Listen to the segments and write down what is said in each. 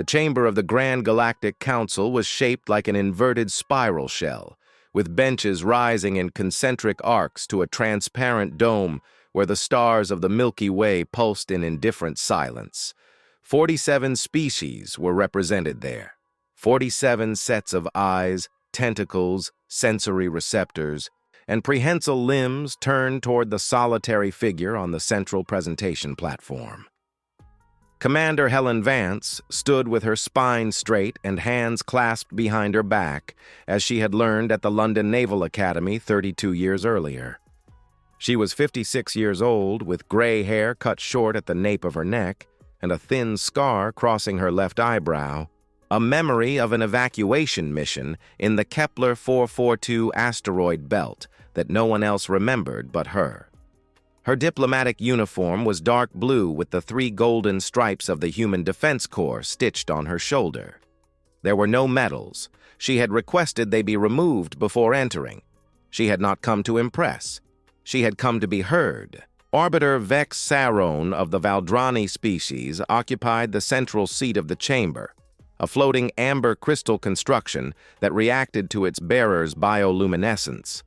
The chamber of the Grand Galactic Council was shaped like an inverted spiral shell, with benches rising in concentric arcs to a transparent dome where the stars of the Milky Way pulsed in indifferent silence. 47 species were represented there. 47 sets of eyes, tentacles, sensory receptors, and prehensile limbs turned toward the solitary figure on the central presentation platform. Commander Helen Vance stood with her spine straight and hands clasped behind her back, as she had learned at the London Naval Academy 32 years earlier. She was 56 years old, with gray hair cut short at the nape of her neck and a thin scar crossing her left eyebrow, a memory of an evacuation mission in the Kepler 442 asteroid belt that no one else remembered but her. Her diplomatic uniform was dark blue with the 3 golden stripes of the Human Defense Corps stitched on her shoulder. There were no medals. She had requested they be removed before entering. She had not come to impress. She had come to be heard. Arbiter Vex Saron of the Valdrani species occupied the central seat of the chamber, a floating amber crystal construction that reacted to its bearer's bioluminescence.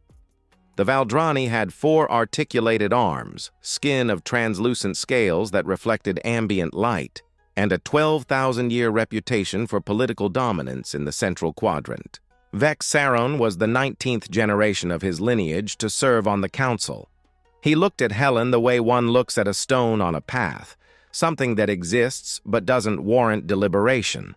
The Valdrani had 4 articulated arms, skin of translucent scales that reflected ambient light, and a 12,000-year reputation for political dominance in the central quadrant. Vex Saron was the 19th generation of his lineage to serve on the council. He looked at Helen the way one looks at a stone on a path, something that exists but doesn't warrant deliberation.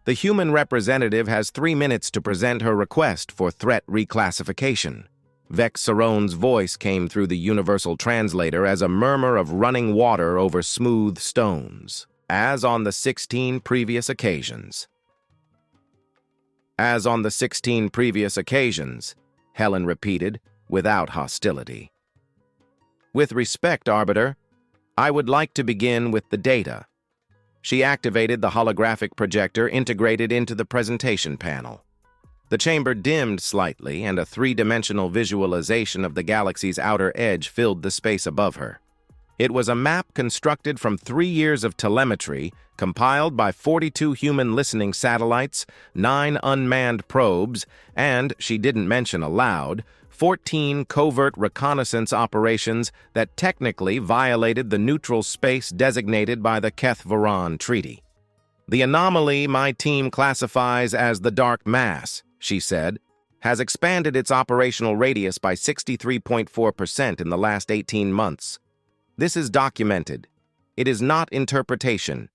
The human representative has 3 minutes to present her request for threat reclassification. Vex Saron's voice came through the universal translator as a murmur of running water over smooth stones, as on the 16 previous occasions. As on the 16 previous occasions, Helen repeated, without hostility. With respect, Arbiter, I would like to begin with the data. She activated the holographic projector integrated into the presentation panel. The chamber dimmed slightly, and a 3-dimensional visualization of the galaxy's outer edge filled the space above her. It was a map constructed from 3 years of telemetry, compiled by 42 human listening satellites, 9 unmanned probes, and, she didn't mention aloud, 14 covert reconnaissance operations that technically violated the neutral space designated by the Keth-Varan Treaty. The anomaly my team classifies as the Dark Mass, she said, has expanded its operational radius by 63.4% in the last 18 months. This is documented. It is not interpretation.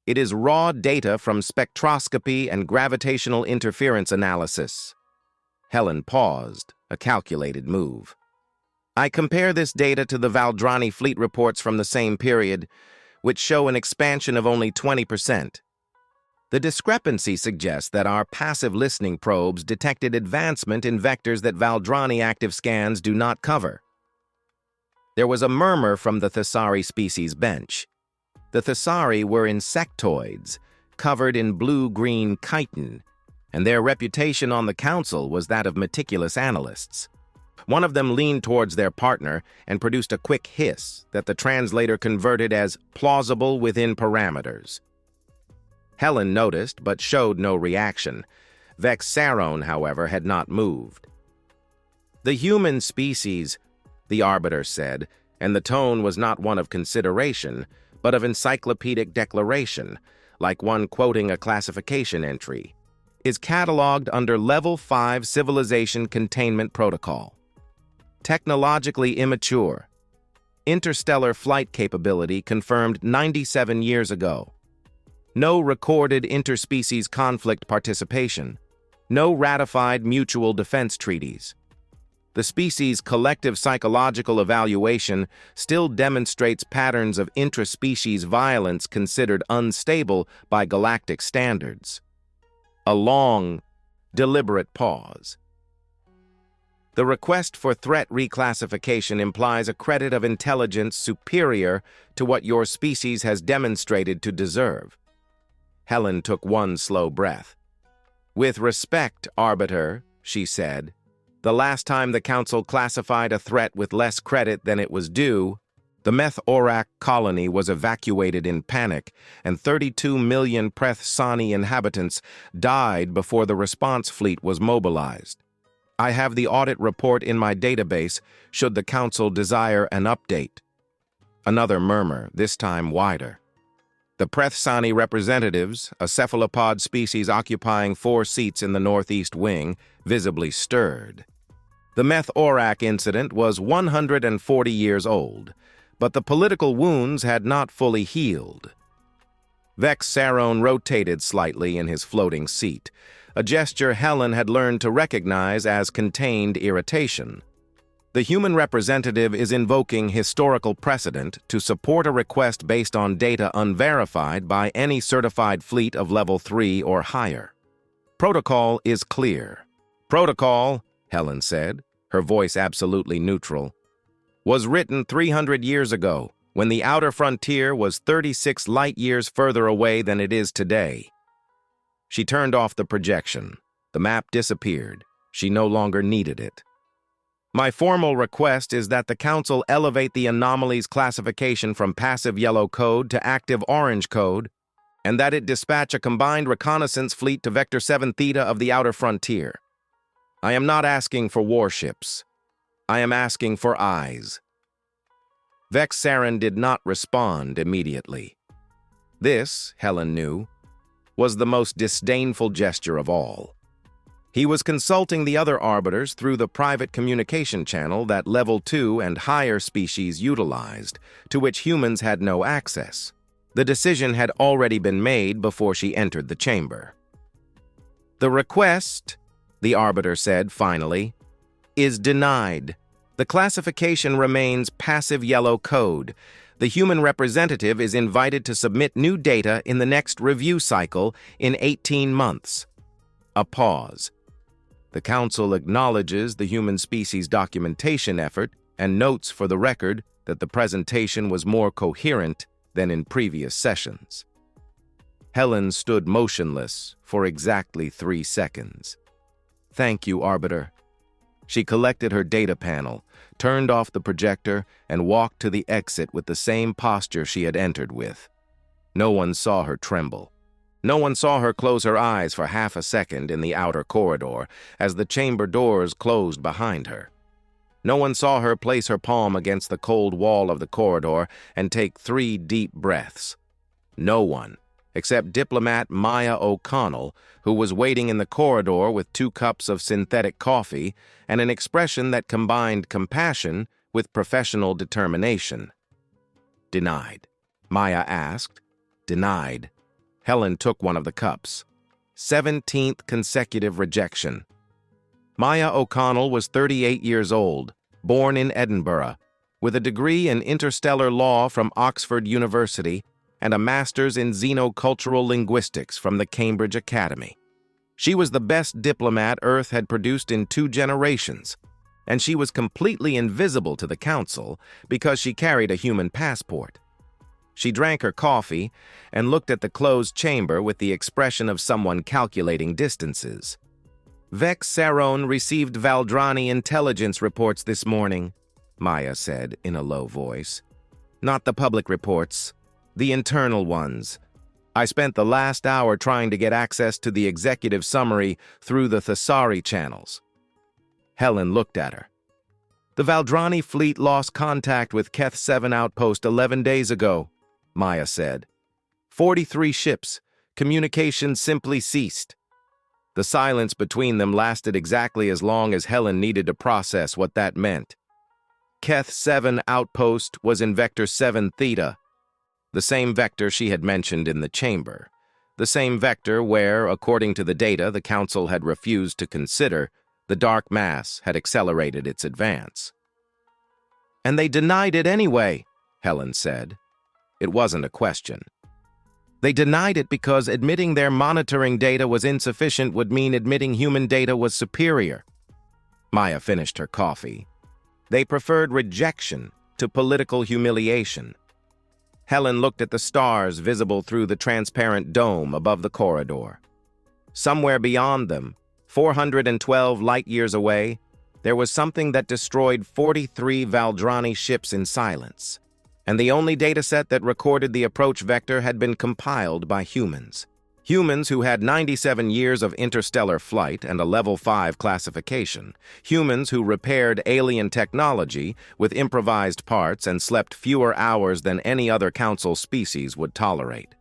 It is raw data from spectroscopy and gravitational interference analysis. Helen paused, a calculated move. I compare this data to the Valdrani fleet reports from the same period, which show an expansion of only 20%. The discrepancy suggests that our passive listening probes detected advancement in vectors that Valdrani active scans do not cover. There was a murmur from the Thessari species bench. The Thessari were insectoids, covered in blue-green chitin, and their reputation on the council was that of meticulous analysts. One of them leaned towards their partner and produced a quick hiss that the translator converted as plausible within parameters. Helen noticed, but showed no reaction. Vex Saron, however, had not moved. The human species, the Arbiter said, and the tone was not one of consideration, but of encyclopedic declaration, like one quoting a classification entry, is cataloged under Level 5 Civilization Containment Protocol. Technologically immature. Interstellar flight capability confirmed 97 years ago. No recorded interspecies conflict participation. No ratified mutual defense treaties. The species' collective psychological evaluation still demonstrates patterns of intraspecies violence considered unstable by galactic standards. A long, deliberate pause. The request for threat reclassification implies a credit of intelligence superior to what your species has demonstrated to deserve. Helen took one slow breath. With respect, Arbiter, she said, the last time the Council classified a threat with less credit than it was due, The Meth-Orak colony was evacuated in panic, and 32 million Preth-Sani inhabitants died before the response fleet was mobilized. I have the audit report in my database should the Council desire an update. Another murmur, this time wider. The Preth-Sani representatives, a cephalopod species occupying 4 seats in the northeast wing, visibly stirred. The Meth-Orak incident was 140 years old, but the political wounds had not fully healed. Vex Saron rotated slightly in his floating seat, a gesture Helen had learned to recognize as contained irritation. The human representative is invoking historical precedent to support a request based on data unverified by any certified fleet of level 3 or higher. Protocol is clear. Protocol, Helen said, her voice absolutely neutral, was written 300 years ago, when the outer frontier was 36 light-years further away than it is today. She turned off the projection. The map disappeared. She no longer needed it. My formal request is that the Council elevate the anomaly's classification from passive yellow code to active orange code, and that it dispatch a combined reconnaissance fleet to Vector 7 Theta of the outer frontier. I am not asking for warships. I am asking for eyes. Vex Saron did not respond immediately. This, Helen knew, was the most disdainful gesture of all. He was consulting the other arbiters through the private communication channel that Level 2 and higher species utilized, to which humans had no access. The decision had already been made before she entered the chamber. The request, the arbiter said finally, is denied. The classification remains passive yellow code. The human representative is invited to submit new data in the next review cycle in 18 months. A pause. The Council acknowledges the human species documentation effort and notes for the record that the presentation was more coherent than in previous sessions. Helen stood motionless for exactly 3 seconds. Thank you, Arbiter. She collected her data panel, turned off the projector, and walked to the exit with the same posture she had entered with. No one saw her tremble. No one saw her close her eyes for half a second in the outer corridor as the chamber doors closed behind her. No one saw her place her palm against the cold wall of the corridor and take 3 deep breaths. No one, except diplomat Maya O'Connell, who was waiting in the corridor with 2 cups of synthetic coffee and an expression that combined compassion with professional determination. Denied. Maya asked. Denied. Helen took one of the cups. 17th consecutive rejection. Maya O'Connell was 38 years old, born in Edinburgh, with a degree in interstellar law from Oxford University and a master's in xenocultural linguistics from the Cambridge Academy. She was the best diplomat Earth had produced in 2 generations, and she was completely invisible to the Council because she carried a human passport. She drank her coffee and looked at the closed chamber with the expression of someone calculating distances. Vex Saron received Valdrani intelligence reports this morning, Maya said in a low voice. Not the public reports, the internal ones. I spent the last hour trying to get access to the executive summary through the Thesari channels. Helen looked at her. The Valdrani fleet lost contact with Keth 7 outpost 11 days ago, Maya said. 43 ships. Communication simply ceased. The silence between them lasted exactly as long as Helen needed to process what that meant. Keth 7 outpost was in Vector 7 Theta, the same vector she had mentioned in the chamber, the same vector where, according to the data the Council had refused to consider, the dark mass had accelerated its advance. And they denied it anyway, Helen said. It wasn't a question. They denied it because admitting their monitoring data was insufficient would mean admitting human data was superior. Maya finished her coffee. They preferred rejection to political humiliation. Helen looked at the stars visible through the transparent dome above the corridor. Somewhere beyond them, 412 light-years away, there was something that destroyed 43 Valdrani ships in silence. and the only dataset that recorded the approach vector had been compiled by humans. Humans who had 97 years of interstellar flight and a Level 5 classification. Humans who repaired alien technology with improvised parts and slept fewer hours than any other Council species would tolerate.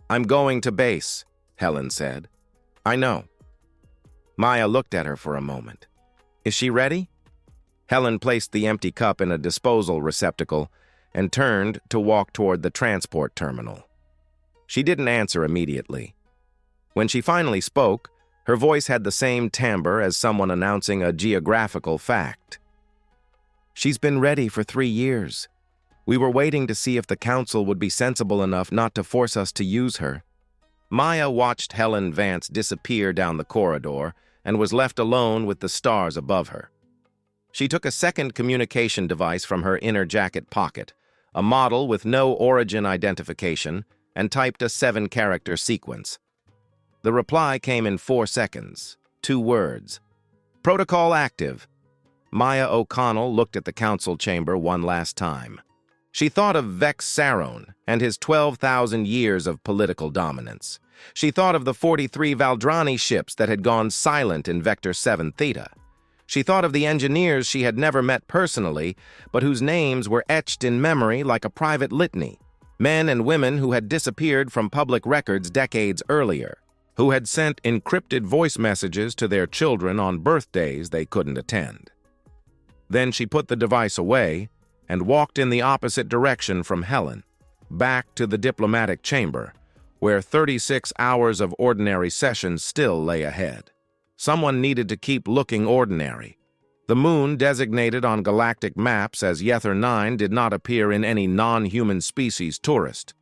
"I'm going to base," Helen said. "I know." Maya looked at her for a moment. "Is she ready?" Helen placed the empty cup in a disposal receptacle and turned to walk toward the transport terminal. She didn't answer immediately. When she finally spoke, her voice had the same timbre as someone announcing a geographical fact. "She's been ready for 3 years. We were waiting to see if the Council would be sensible enough not to force us to use her." Maya watched Helen Vance disappear down the corridor and was left alone with the stars above her. She took a second communication device from her inner jacket pocket, a model with no origin identification, and typed a 7-character sequence. The reply came in 4 seconds. 2 words. "Protocol active." Maya O'Connell looked at the Council chamber one last time. She thought of Vex Saron and his 12,000 years of political dominance. She thought of the 43 Valdrani ships that had gone silent in Vector 7 Theta. She thought of the engineers she had never met personally, but whose names were etched in memory like a private litany. Men and women who had disappeared from public records decades earlier, who had sent encrypted voice messages to their children on birthdays they couldn't attend. Then she put the device away and walked in the opposite direction from Helen, back to the diplomatic chamber, where 36 hours of ordinary sessions still lay ahead. Someone needed to keep looking ordinary. The moon, designated on galactic maps as Yether 9, did not appear in any non-human species tourist,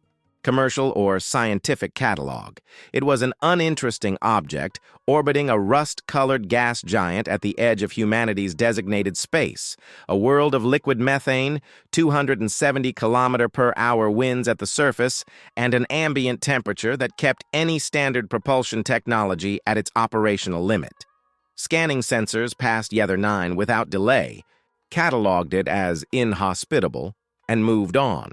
commercial, or scientific catalog. It was an uninteresting object orbiting a rust-colored gas giant at the edge of humanity's designated space, a world of liquid methane, 270 km/h winds at the surface, and an ambient temperature that kept any standard propulsion technology at its operational limit. Scanning sensors passed Yether 9 without delay, cataloged it as inhospitable, and moved on.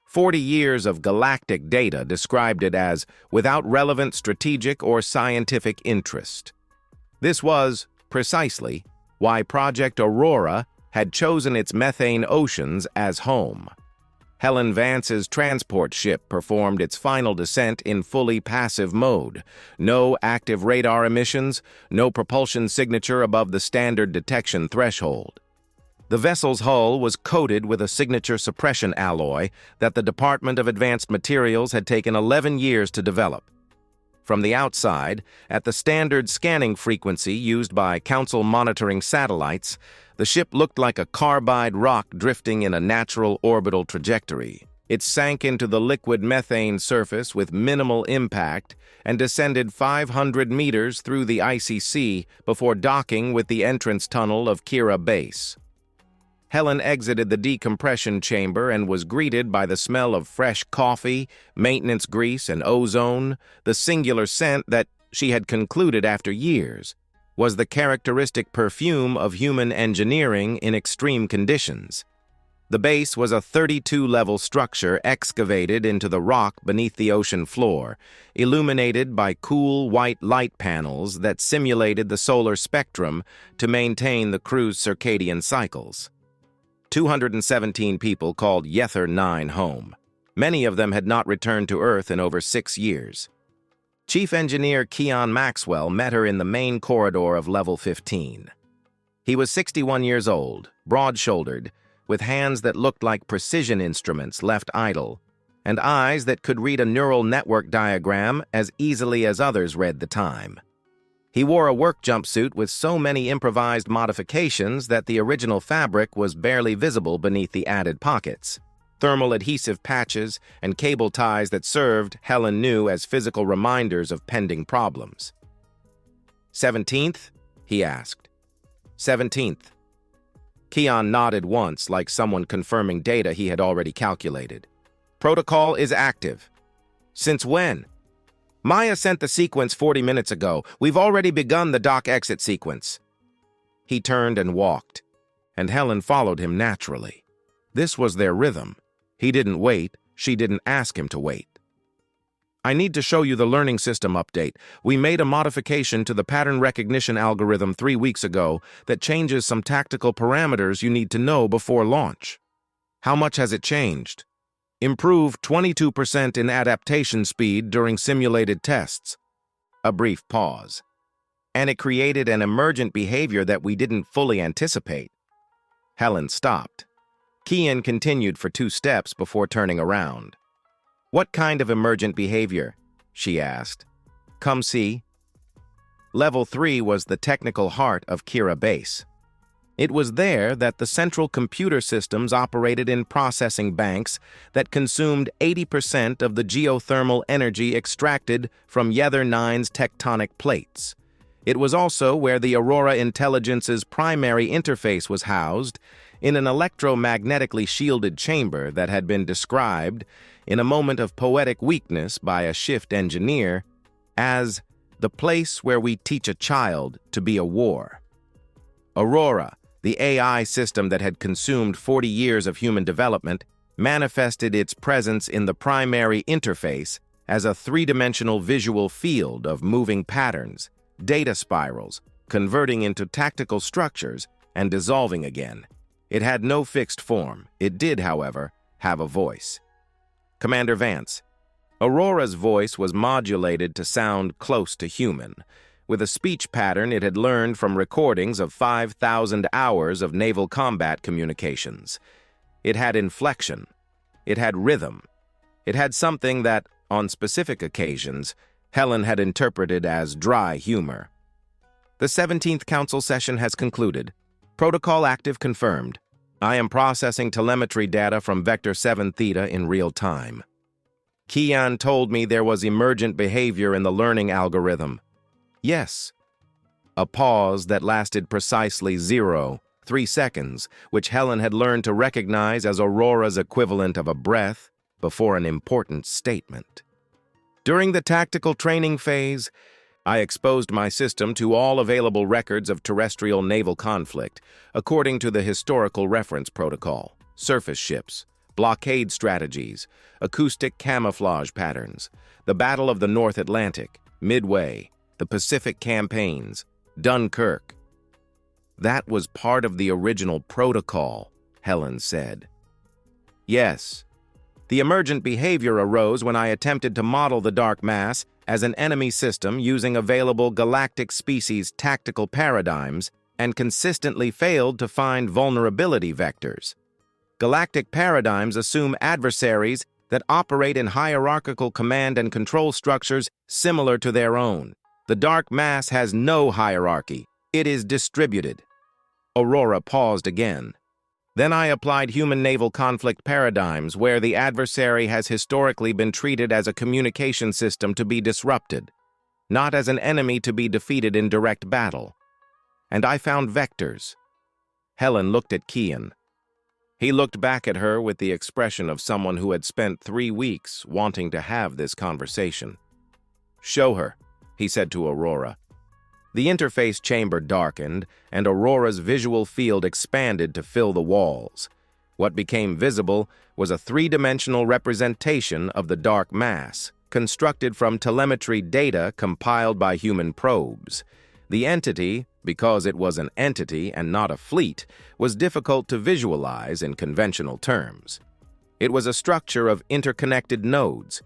40 years of galactic data described it as without relevant strategic or scientific interest. This was, precisely, why Project Aurora had chosen its methane oceans as home. Helen Vance's transport ship performed its final descent in fully passive mode. No active radar emissions, no propulsion signature above the standard detection threshold. The vessel's hull was coated with a signature suppression alloy that the Department of Advanced Materials had taken 11 years to develop. From the outside, at the standard scanning frequency used by Council monitoring satellites, the ship looked like a carbide rock drifting in a natural orbital trajectory. It sank into the liquid methane surface with minimal impact and descended 500 meters through the icy sea before docking with the entrance tunnel of Kira Base. Helen exited the decompression chamber and was greeted by the smell of fresh coffee, maintenance grease, and ozone, the singular scent that, she had concluded after years, was the characteristic perfume of human engineering in extreme conditions. The base was a 32-level structure excavated into the rock beneath the ocean floor, illuminated by cool white light panels that simulated the solar spectrum to maintain the crew's circadian cycles. 217 people called Yether 9 home. Many of them had not returned to Earth in over 6 years. Chief Engineer Keon Maxwell met her in the main corridor of Level 15. He was 61 years old, broad-shouldered, with hands that looked like precision instruments left idle, and eyes that could read a neural network diagram as easily as others read the time. He wore a work jumpsuit with so many improvised modifications that the original fabric was barely visible beneath the added pockets. Thermal adhesive patches and cable ties that served, Helen knew, as physical reminders of pending problems. 17th? He asked. 17th. Keon nodded once, like someone confirming data he had already calculated. Protocol is active. Since when? Maya sent the sequence 40 minutes ago. We've already begun the dock exit sequence. He turned and walked, and Helen followed him naturally. This was their rhythm. He didn't wait. She didn't ask him to wait. I need to show you the learning system update. We made a modification to the pattern recognition algorithm 3 weeks ago that changes some tactical parameters you need to know before launch. How much has it changed? Improved 22% in adaptation speed during simulated tests. A brief pause. And it created an emergent behavior that we didn't fully anticipate. Helen stopped. Kian continued for 2 steps before turning around. What kind of emergent behavior? She asked. Come see. Level 3 was the technical heart of Kira Base. It was there that the central computer systems operated in processing banks that consumed 80% of the geothermal energy extracted from Yether 9's tectonic plates. It was also where the Aurora Intelligence's primary interface was housed, in an electromagnetically shielded chamber that had been described, in a moment of poetic weakness by a shift engineer, as the place where we teach a child to be a war. Aurora, the AI system that had consumed 40 years of human development, manifested its presence in the primary interface as a 3-dimensional visual field of moving patterns, data spirals, converting into tactical structures and dissolving again. It had no fixed form. It did, however, have a voice. Commander Vance. Aurora's voice was modulated to sound close to human, with a speech pattern it had learned from recordings of 5,000 hours of naval combat communications. It had inflection. It had rhythm. It had something that, on specific occasions, Helen had interpreted as dry humor. The 17th Council session has concluded. Protocol active confirmed. I am processing telemetry data from Vector 7 Theta in real time. Kian told me there was emergent behavior in the learning algorithm. Yes. A pause that lasted precisely 0.3 seconds, which Helen had learned to recognize as Aurora's equivalent of a breath before an important statement. During the tactical training phase, I exposed my system to all available records of terrestrial naval conflict, according to the historical reference protocol, surface ships, blockade strategies, acoustic camouflage patterns, the Battle of the North Atlantic, Midway, the Pacific campaigns, Dunkirk. That was part of the original protocol, Helen said. Yes. The emergent behavior arose when I attempted to model the dark mass as an enemy system using available galactic species tactical paradigms and consistently failed to find vulnerability vectors. Galactic paradigms assume adversaries that operate in hierarchical command and control structures similar to their own. The dark mass has no hierarchy. It is distributed. Aurora paused again. Then I applied human naval conflict paradigms where the adversary has historically been treated as a communication system to be disrupted, not as an enemy to be defeated in direct battle. And I found vectors. Helen looked at Kian. He looked back at her with the expression of someone who had spent 3 weeks wanting to have this conversation. Show her, he said to Aurora. The interface chamber darkened, and Aurora's visual field expanded to fill the walls. What became visible was a 3-dimensional representation of the dark mass, constructed from telemetry data compiled by human probes. The entity, because it was an entity and not a fleet, was difficult to visualize in conventional terms. It was a structure of interconnected nodes,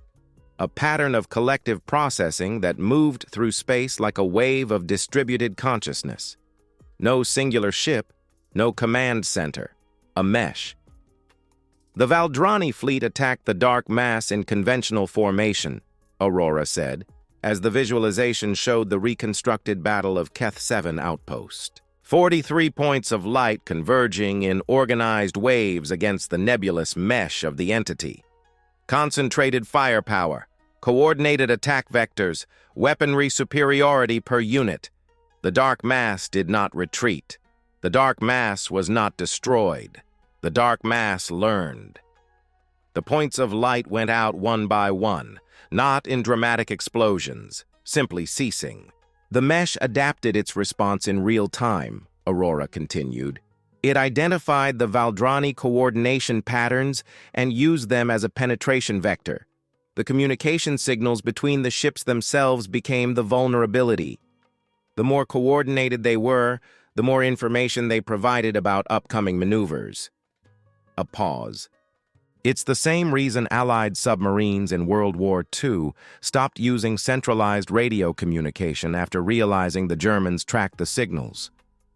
a pattern of collective processing that moved through space like a wave of distributed consciousness. No singular ship, no command center, a mesh. The Valdrani fleet attacked the dark mass in conventional formation, Aurora said, as the visualization showed the reconstructed Battle of Keth 7 outpost. 43 points of light converging in organized waves against the nebulous mesh of the entity. Concentrated firepower, coordinated attack vectors, weaponry superiority per unit. The dark mass did not retreat. The dark mass was not destroyed. The dark mass learned. The points of light went out one by one, not in dramatic explosions, simply ceasing. The mesh adapted its response in real time, Aurora continued. It identified the Valdrani coordination patterns and used them as a penetration vector. The communication signals between the ships themselves became the vulnerability. The more coordinated they were, the more information they provided about upcoming maneuvers. A pause. It's the same reason Allied submarines in World War II stopped using centralized radio communication after realizing the Germans tracked the signals.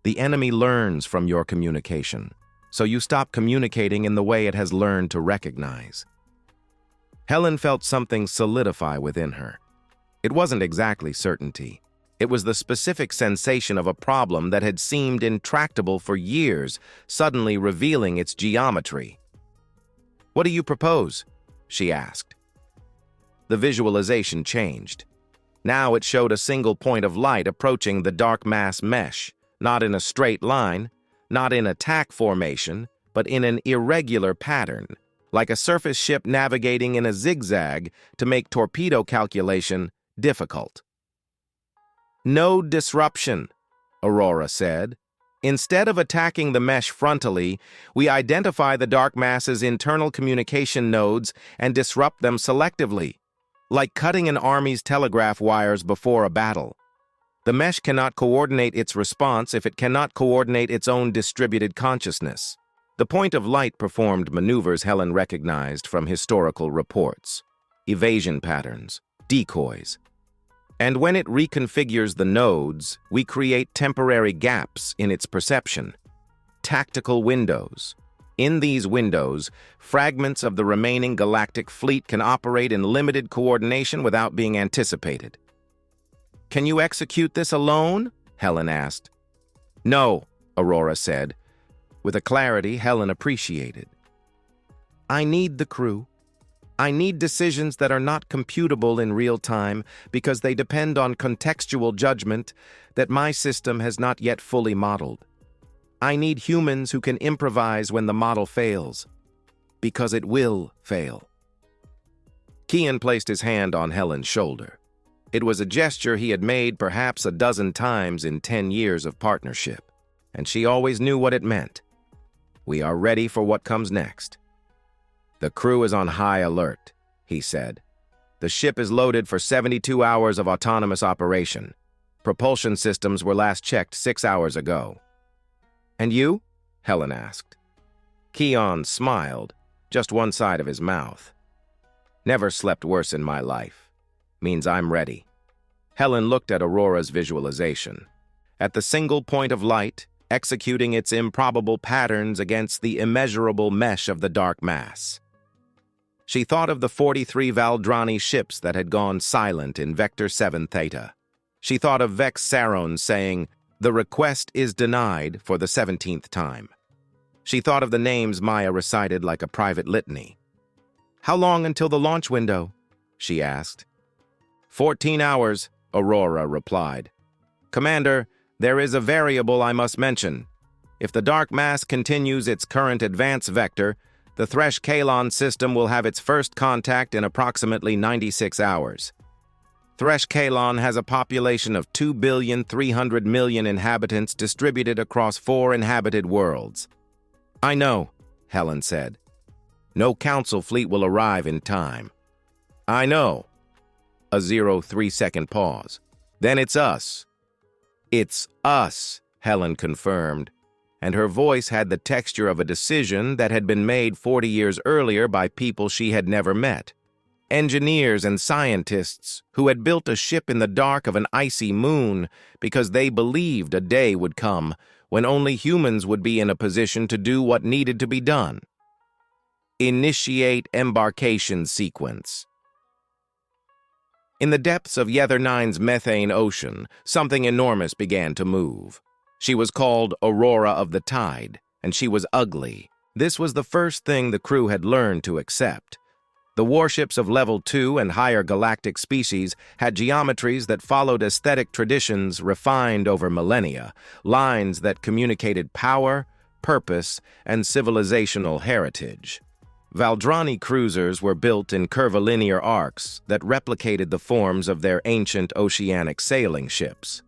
The enemy learns from your communication, so you stop communicating in the way it has learned to recognize. Helen felt something solidify within her. It wasn't exactly certainty. It was the specific sensation of a problem that had seemed intractable for years, suddenly revealing its geometry. "What do you propose?" she asked. The visualization changed. Now it showed a single point of light approaching the dark mass mesh, not in a straight line, not in attack formation, but in an irregular pattern, like a surface ship navigating in a zigzag to make torpedo calculation difficult. "No disruption," Aurora said. "Instead of attacking the mesh frontally, we identify the dark mass's internal communication nodes and disrupt them selectively, like cutting an army's telegraph wires before a battle. The mesh cannot coordinate its response if it cannot coordinate its own distributed consciousness." The point of light performed maneuvers Helen recognized from historical reports: evasion patterns, decoys. And when it reconfigures the nodes, we create temporary gaps in its perception, tactical windows. In these windows, fragments of the remaining galactic fleet can operate in limited coordination without being anticipated. "Can you execute this alone?" Helen asked. "No," Aurora said, with a clarity Helen appreciated. "I need the crew. I need decisions that are not computable in real time because they depend on contextual judgment that my system has not yet fully modeled. I need humans who can improvise when the model fails, because it will fail." Kian placed his hand on Helen's shoulder. It was a gesture he had made perhaps a dozen times in 10 years of partnership, and she always knew what it meant. "We are ready for what comes next." "The crew is on high alert," he said. "The ship is loaded for 72 hours of autonomous operation. Propulsion systems were last checked 6 hours ago." "And you?" Helen asked. Kian smiled, just one side of his mouth. "Never slept worse in my life. Means I'm ready." Helen looked at Aurora's visualization. At the single point of light, executing its improbable patterns against the immeasurable mesh of the dark mass. She thought of the 43 Valdrani ships that had gone silent in Vector 7 Theta. She thought of Vex Saron saying, "The request is denied" for the 17th time. She thought of the names Maya recited like a private litany. "How long until the launch window?" she asked. 14 hours, Aurora replied. "Commander, there is a variable I must mention. If the dark mass continues its current advance vector, the Thresh-Kalon system will have its first contact in approximately 96 hours. Thresh-Kalon has a population of 2,300,000,000 inhabitants distributed across 4 inhabited worlds." "I know," Helen said. "No council fleet will arrive in time." "I know." A 0.3-second pause. "Then it's us." "It's us," Helen confirmed, and her voice had the texture of a decision that had been made 40 years earlier by people she had never met. Engineers and scientists who had built a ship in the dark of an icy moon because they believed a day would come when only humans would be in a position to do what needed to be done. Initiate embarkation sequence. In the depths of Yether Nine's methane ocean, something enormous began to move. She was called Aurora of the Tide, and she was ugly. This was the first thing the crew had learned to accept. The warships of Level 2 and higher galactic species had geometries that followed aesthetic traditions refined over millennia, lines that communicated power, purpose, and civilizational heritage. Valdrani cruisers were built in curvilinear arcs that replicated the forms of their ancient oceanic sailing ships.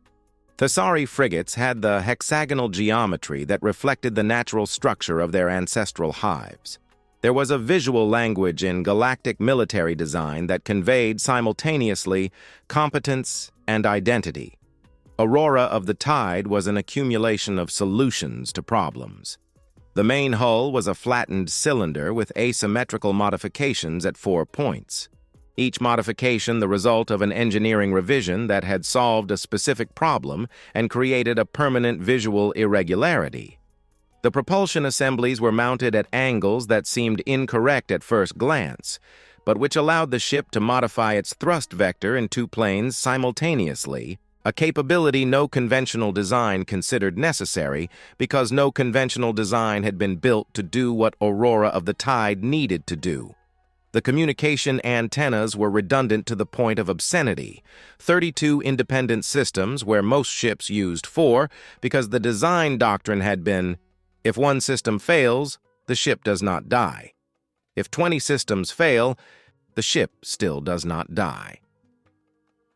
Thesari frigates had the hexagonal geometry that reflected the natural structure of their ancestral hives. There was a visual language in galactic military design that conveyed simultaneously competence and identity. Aurora of the Tide was an accumulation of solutions to problems. The main hull was a flattened cylinder with asymmetrical modifications at 4 points. Each modification the result of an engineering revision that had solved a specific problem and created a permanent visual irregularity. The propulsion assemblies were mounted at angles that seemed incorrect at first glance, but which allowed the ship to modify its thrust vector in 2 planes simultaneously, a capability no conventional design considered necessary because no conventional design had been built to do what Aurora of the Tide needed to do. The communication antennas were redundant to the point of obscenity, 32 independent systems where most ships used 4 because the design doctrine had been, if one system fails, the ship does not die. If 20 systems fail, the ship still does not die.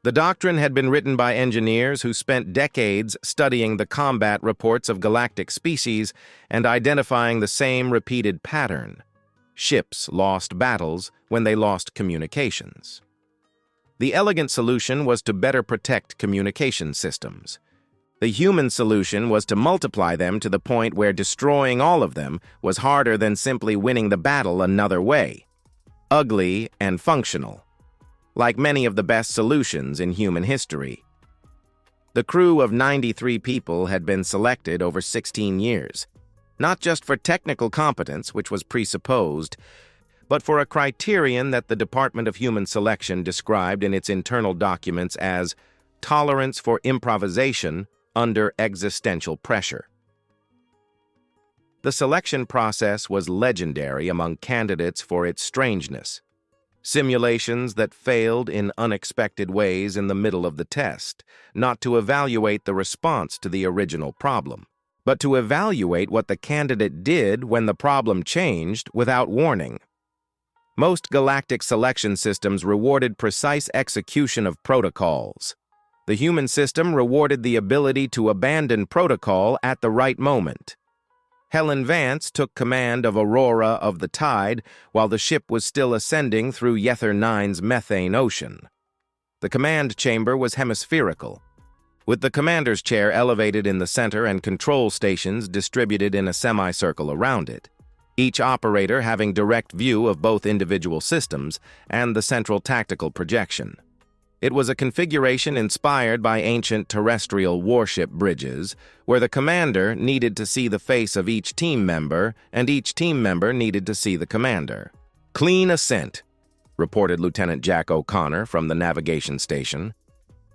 The doctrine had been written by engineers who spent decades studying the combat reports of galactic species and identifying the same repeated pattern. Ships lost battles when they lost communications. The elegant solution was to better protect communication systems. The human solution was to multiply them to the point where destroying all of them was harder than simply winning the battle another way. Ugly and functional, like many of the best solutions in human history. The crew of 93 people had been selected over 16 years, not just for technical competence, which was presupposed, but for a criterion that the Department of Human Selection described in its internal documents as tolerance for improvisation under existential pressure. The selection process was legendary among candidates for its strangeness. Simulations that failed in unexpected ways in the middle of the test, not to evaluate the response to the original problem, but to evaluate what the candidate did when the problem changed without warning. Most galactic selection systems rewarded precise execution of protocols. The human system rewarded the ability to abandon protocol at the right moment. Helen Vance took command of Aurora of the Tide while the ship was still ascending through Yether 9's methane ocean. The command chamber was hemispherical, with the commander's chair elevated in the center and control stations distributed in a semicircle around it, each operator having direct view of both individual systems and the central tactical projection. It was a configuration inspired by ancient terrestrial warship bridges, where the commander needed to see the face of each team member, and each team member needed to see the commander. "Clean ascent," reported Lieutenant Jack O'Connor from the navigation station.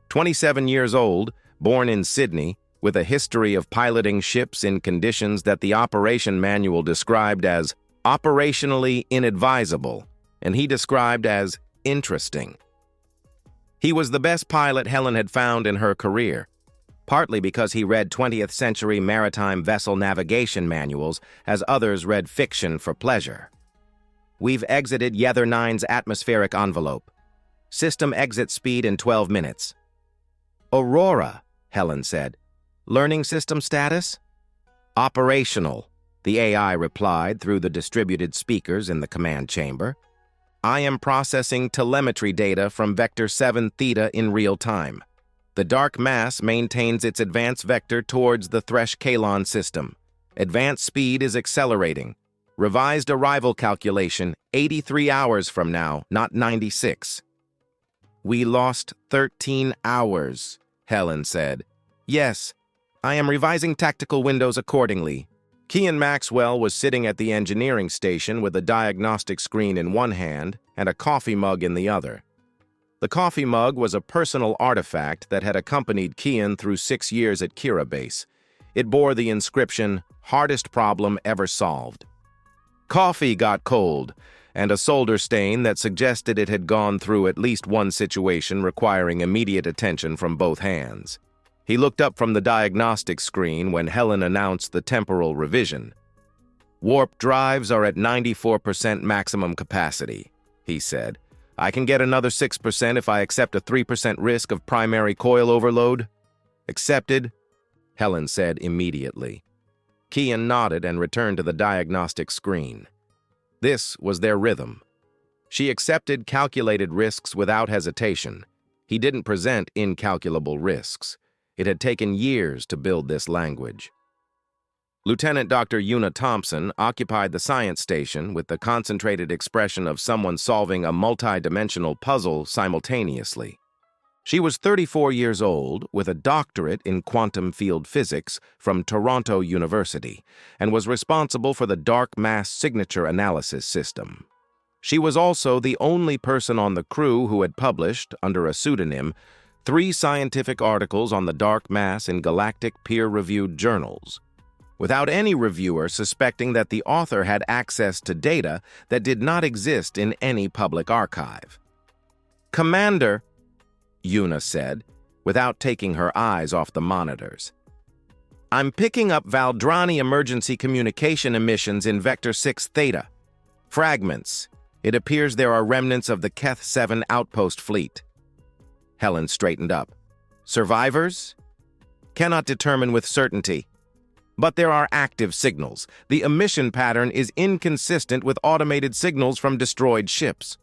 27 years old, born in Sydney, with a history of piloting ships in conditions that the operation manual described as operationally inadvisable, and he described as interesting. He was the best pilot Helen had found in her career, partly because he read 20th century maritime vessel navigation manuals as others read fiction for pleasure. "We've exited Yether 9's atmospheric envelope. System exit speed in 12 minutes. "Aurora," Helen said. "Learning system status?" "Operational," the AI replied through the distributed speakers in the command chamber. "I am processing telemetry data from Vector 7 Theta in real time. The dark mass maintains its advance vector towards the Thresh-Kalon system. Advance speed is accelerating. Revised arrival calculation, 83 hours from now, not 96. "We lost 13 hours, Helen said. "Yes, I am revising tactical windows accordingly." Kian Maxwell was sitting at the engineering station with a diagnostic screen in one hand and a coffee mug in the other. The coffee mug was a personal artifact that had accompanied Kian through 6 years at Kira Base. It bore the inscription, "Hardest problem ever solved." Coffee got cold, and a solder stain that suggested it had gone through at least one situation requiring immediate attention from both hands. He looked up from the diagnostic screen when Helen announced the temporal revision. "Warp drives are at 94% maximum capacity," he said. "I can get another 6% if I accept a 3% risk of primary coil overload." Accepted, Helen said immediately. Kian nodded and returned to the diagnostic screen. This was their rhythm. She accepted calculated risks without hesitation. He didn't present incalculable risks. It had taken years to build this language. Lieutenant Dr. Una Thompson occupied the science station with the concentrated expression of someone solving a multi-dimensional puzzle simultaneously. She was 34 years old, with a doctorate in quantum field physics from Toronto University, and was responsible for the dark mass signature analysis system. She was also the only person on the crew who had published, under a pseudonym, 3 scientific articles on the dark mass in galactic peer-reviewed journals, without any reviewer suspecting that the author had access to data that did not exist in any public archive. "Commander," Una said, without taking her eyes off the monitors, "I'm picking up Valdrani emergency communication emissions in Vector 6 Theta. Fragments. It appears there are remnants of the Keth 7 outpost fleet." Helen straightened up. "Survivors? Cannot determine with certainty. But there are active signals. The emission pattern is inconsistent with automated signals from destroyed ships.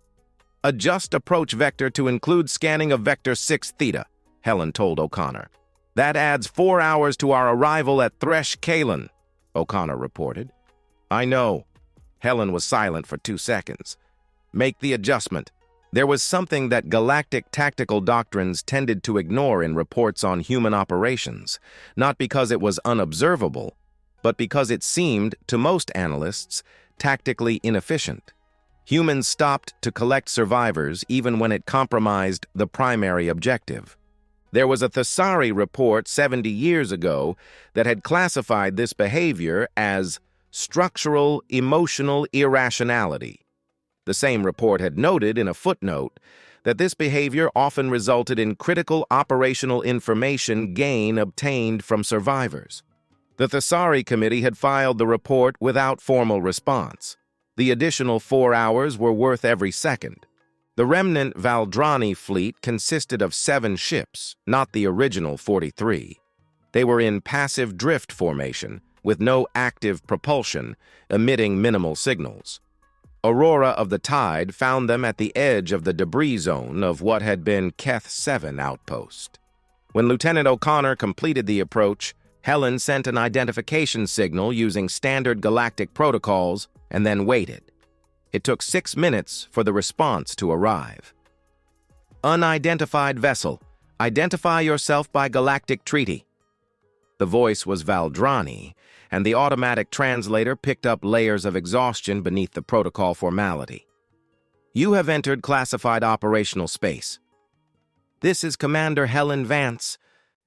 Adjust approach vector to include scanning of Vector 6 Theta," Helen told O'Connor. "That adds 4 hours to our arrival at Thresh Kalen," O'Connor reported. "I know." Helen was silent for 2 seconds. "Make the adjustment." There was something that galactic tactical doctrines tended to ignore in reports on human operations, not because it was unobservable, but because it seemed, to most analysts, tactically inefficient. Humans stopped to collect survivors even when it compromised the primary objective. There was a Thesari report 70 years ago that had classified this behavior as structural emotional irrationality. The same report had noted in a footnote that this behavior often resulted in critical operational information gain obtained from survivors. The Thesari Committee had filed the report without formal response. The additional 4 hours were worth every second. The remnant Valdrani fleet consisted of 7 ships, not the original 43. They were in passive drift formation, with no active propulsion, emitting minimal signals. Aurora of the Tide found them at the edge of the debris zone of what had been Keth 7 outpost. When Lieutenant O'Connor completed the approach, Helen sent an identification signal using standard galactic protocols and then waited. It took 6 minutes for the response to arrive. "Unidentified vessel. Identify yourself by galactic treaty." The voice was Valdrani, and the automatic translator picked up layers of exhaustion beneath the protocol formality. "You have entered classified operational space. This is Commander Helen Vance,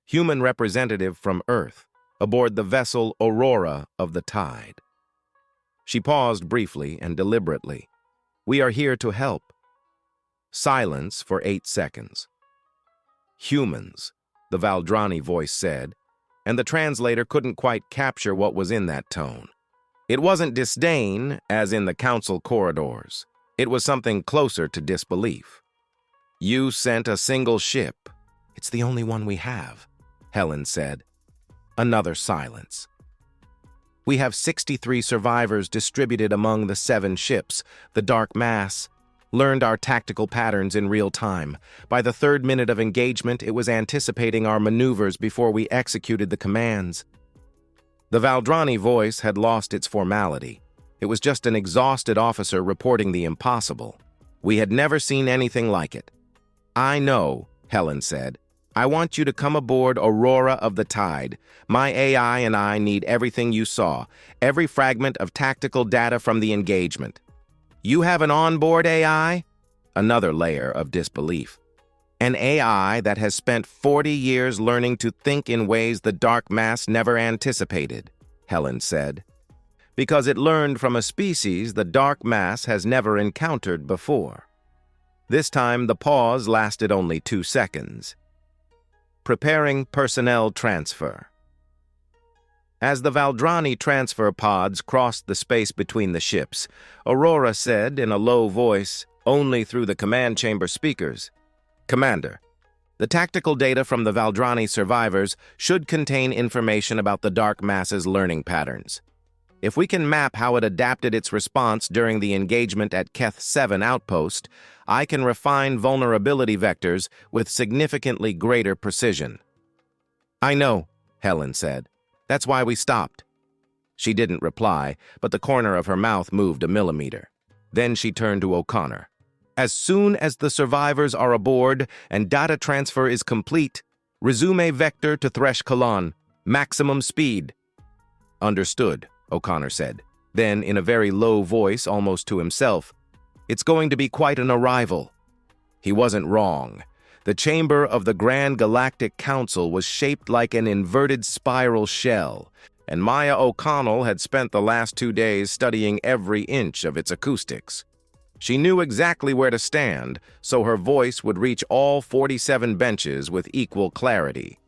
human representative from Earth, aboard the vessel Aurora of the Tide." She paused briefly and deliberately. "We are here to help." Silence for 8 seconds. "Humans," the Valdrani voice said, and the translator couldn't quite capture what was in that tone. It wasn't disdain, as in the council corridors. It was something closer to disbelief. "You sent a single ship." "It's the only one we have," Helen said. Another silence. "We have 63 survivors distributed among the 7 ships. The dark mass learned our tactical patterns in real time. By the 3rd minute of engagement, it was anticipating our maneuvers before we executed the commands." The Valdrani voice had lost its formality. It was just an exhausted officer reporting the impossible. "We had never seen anything like it." "I know," Helen said. "I want you to come aboard Aurora of the Tide. My AI and I need everything you saw, every fragment of tactical data from the engagement." "You have an onboard AI?" Another layer of disbelief. "An AI that has spent 40 years learning to think in ways the dark mass never anticipated," Helen said. "Because it learned from a species the dark mass has never encountered before." This time the pause lasted only 2 seconds. "Preparing personnel transfer." As the Valdrani transfer pods crossed the space between the ships, Aurora said in a low voice, only through the command chamber speakers, "Commander, The tactical data from the Valdrani survivors should contain information about the dark mass's learning patterns. If we can map how it adapted its response during the engagement at Keth 7 outpost, I can refine vulnerability vectors with significantly greater precision. I know, Helen said. That's why we stopped. She didn't reply, but the corner of her mouth moved a millimeter. Then she turned to O'Connor. As soon as the survivors are aboard and data transfer is complete, resume vector to Thresh Kalan, maximum speed. Understood, O'Connor said. Then, in a very low voice, almost to himself, it's going to be quite an arrival. He wasn't wrong. The chamber of the Grand Galactic Council was shaped like an inverted spiral shell, and Maya O'Connell had spent the last 2 days studying every inch of its acoustics. She knew exactly where to stand, so her voice would reach all 47 benches with equal clarity.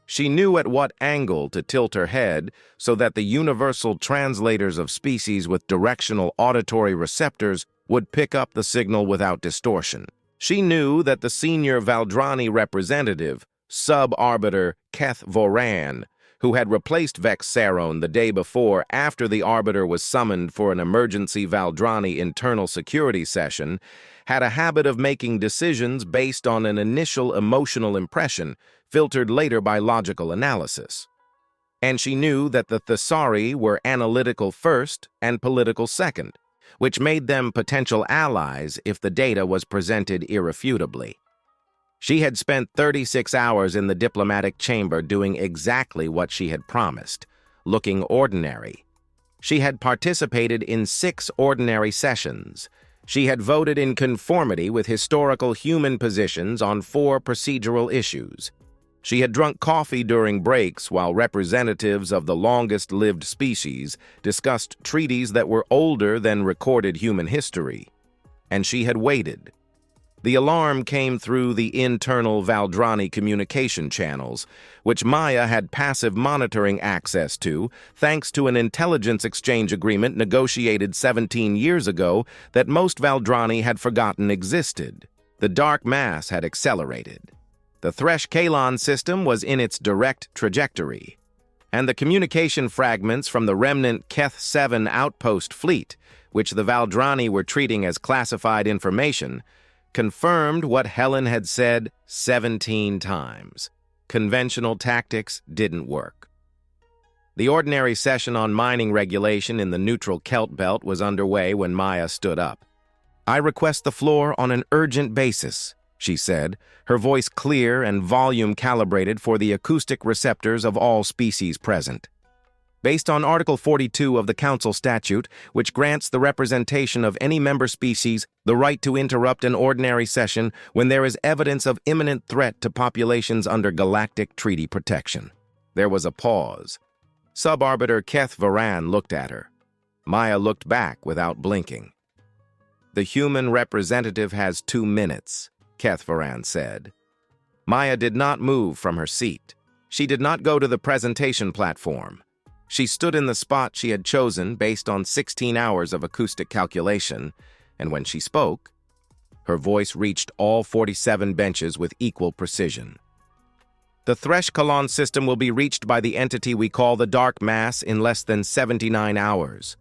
She knew at what angle to tilt her head so that the universal translators of species with directional auditory receptors would pick up the signal without distortion. She knew that the senior Valdrani representative, sub-arbiter Keth Voran, who had replaced Vex Saron the day before after the Arbiter was summoned for an emergency Valdrani internal security session, had a habit of making decisions based on an initial emotional impression, filtered later by logical analysis. And she knew that the Thesari were analytical first and political second, which made them potential allies if the data was presented irrefutably. She had spent 36 hours in the diplomatic chamber doing exactly what she had promised, looking ordinary. She had participated in 6 ordinary sessions. She had voted in conformity with historical human positions on 4 procedural issues. She had drunk coffee during breaks while representatives of the longest-lived species discussed treaties that were older than recorded human history. And she had waited. The alarm came through the internal Valdrani communication channels, which Maya had passive monitoring access to thanks to an intelligence exchange agreement negotiated 17 years ago that most Valdrani had forgotten existed. The dark mass had accelerated. The Thresh Kalan system was in its direct trajectory, and the communication fragments from the remnant Keth 7 outpost fleet, which the Valdrani were treating as classified information, confirmed what Helen had said 17 times. Conventional tactics didn't work. The ordinary session on mining regulation in the neutral Kelt Belt was underway when Maya stood up. I request the floor on an urgent basis, she said, her voice clear and volume calibrated for the acoustic receptors of all species present. Based on Article 42 of the Council Statute, which grants the representation of any member species the right to interrupt an ordinary session when there is evidence of imminent threat to populations under galactic treaty protection. There was a pause. Sub-Arbiter Keth Varan looked at her. Maya looked back without blinking. The human representative has 2 minutes, Keth Varan said. Maya did not move from her seat. She did not go to the presentation platform. She stood in the spot she had chosen based on 16 hours of acoustic calculation, and when she spoke, her voice reached all 47 benches with equal precision. The Thresh Kalan system will be reached by the entity we call the Dark Mass in less than 79 hours.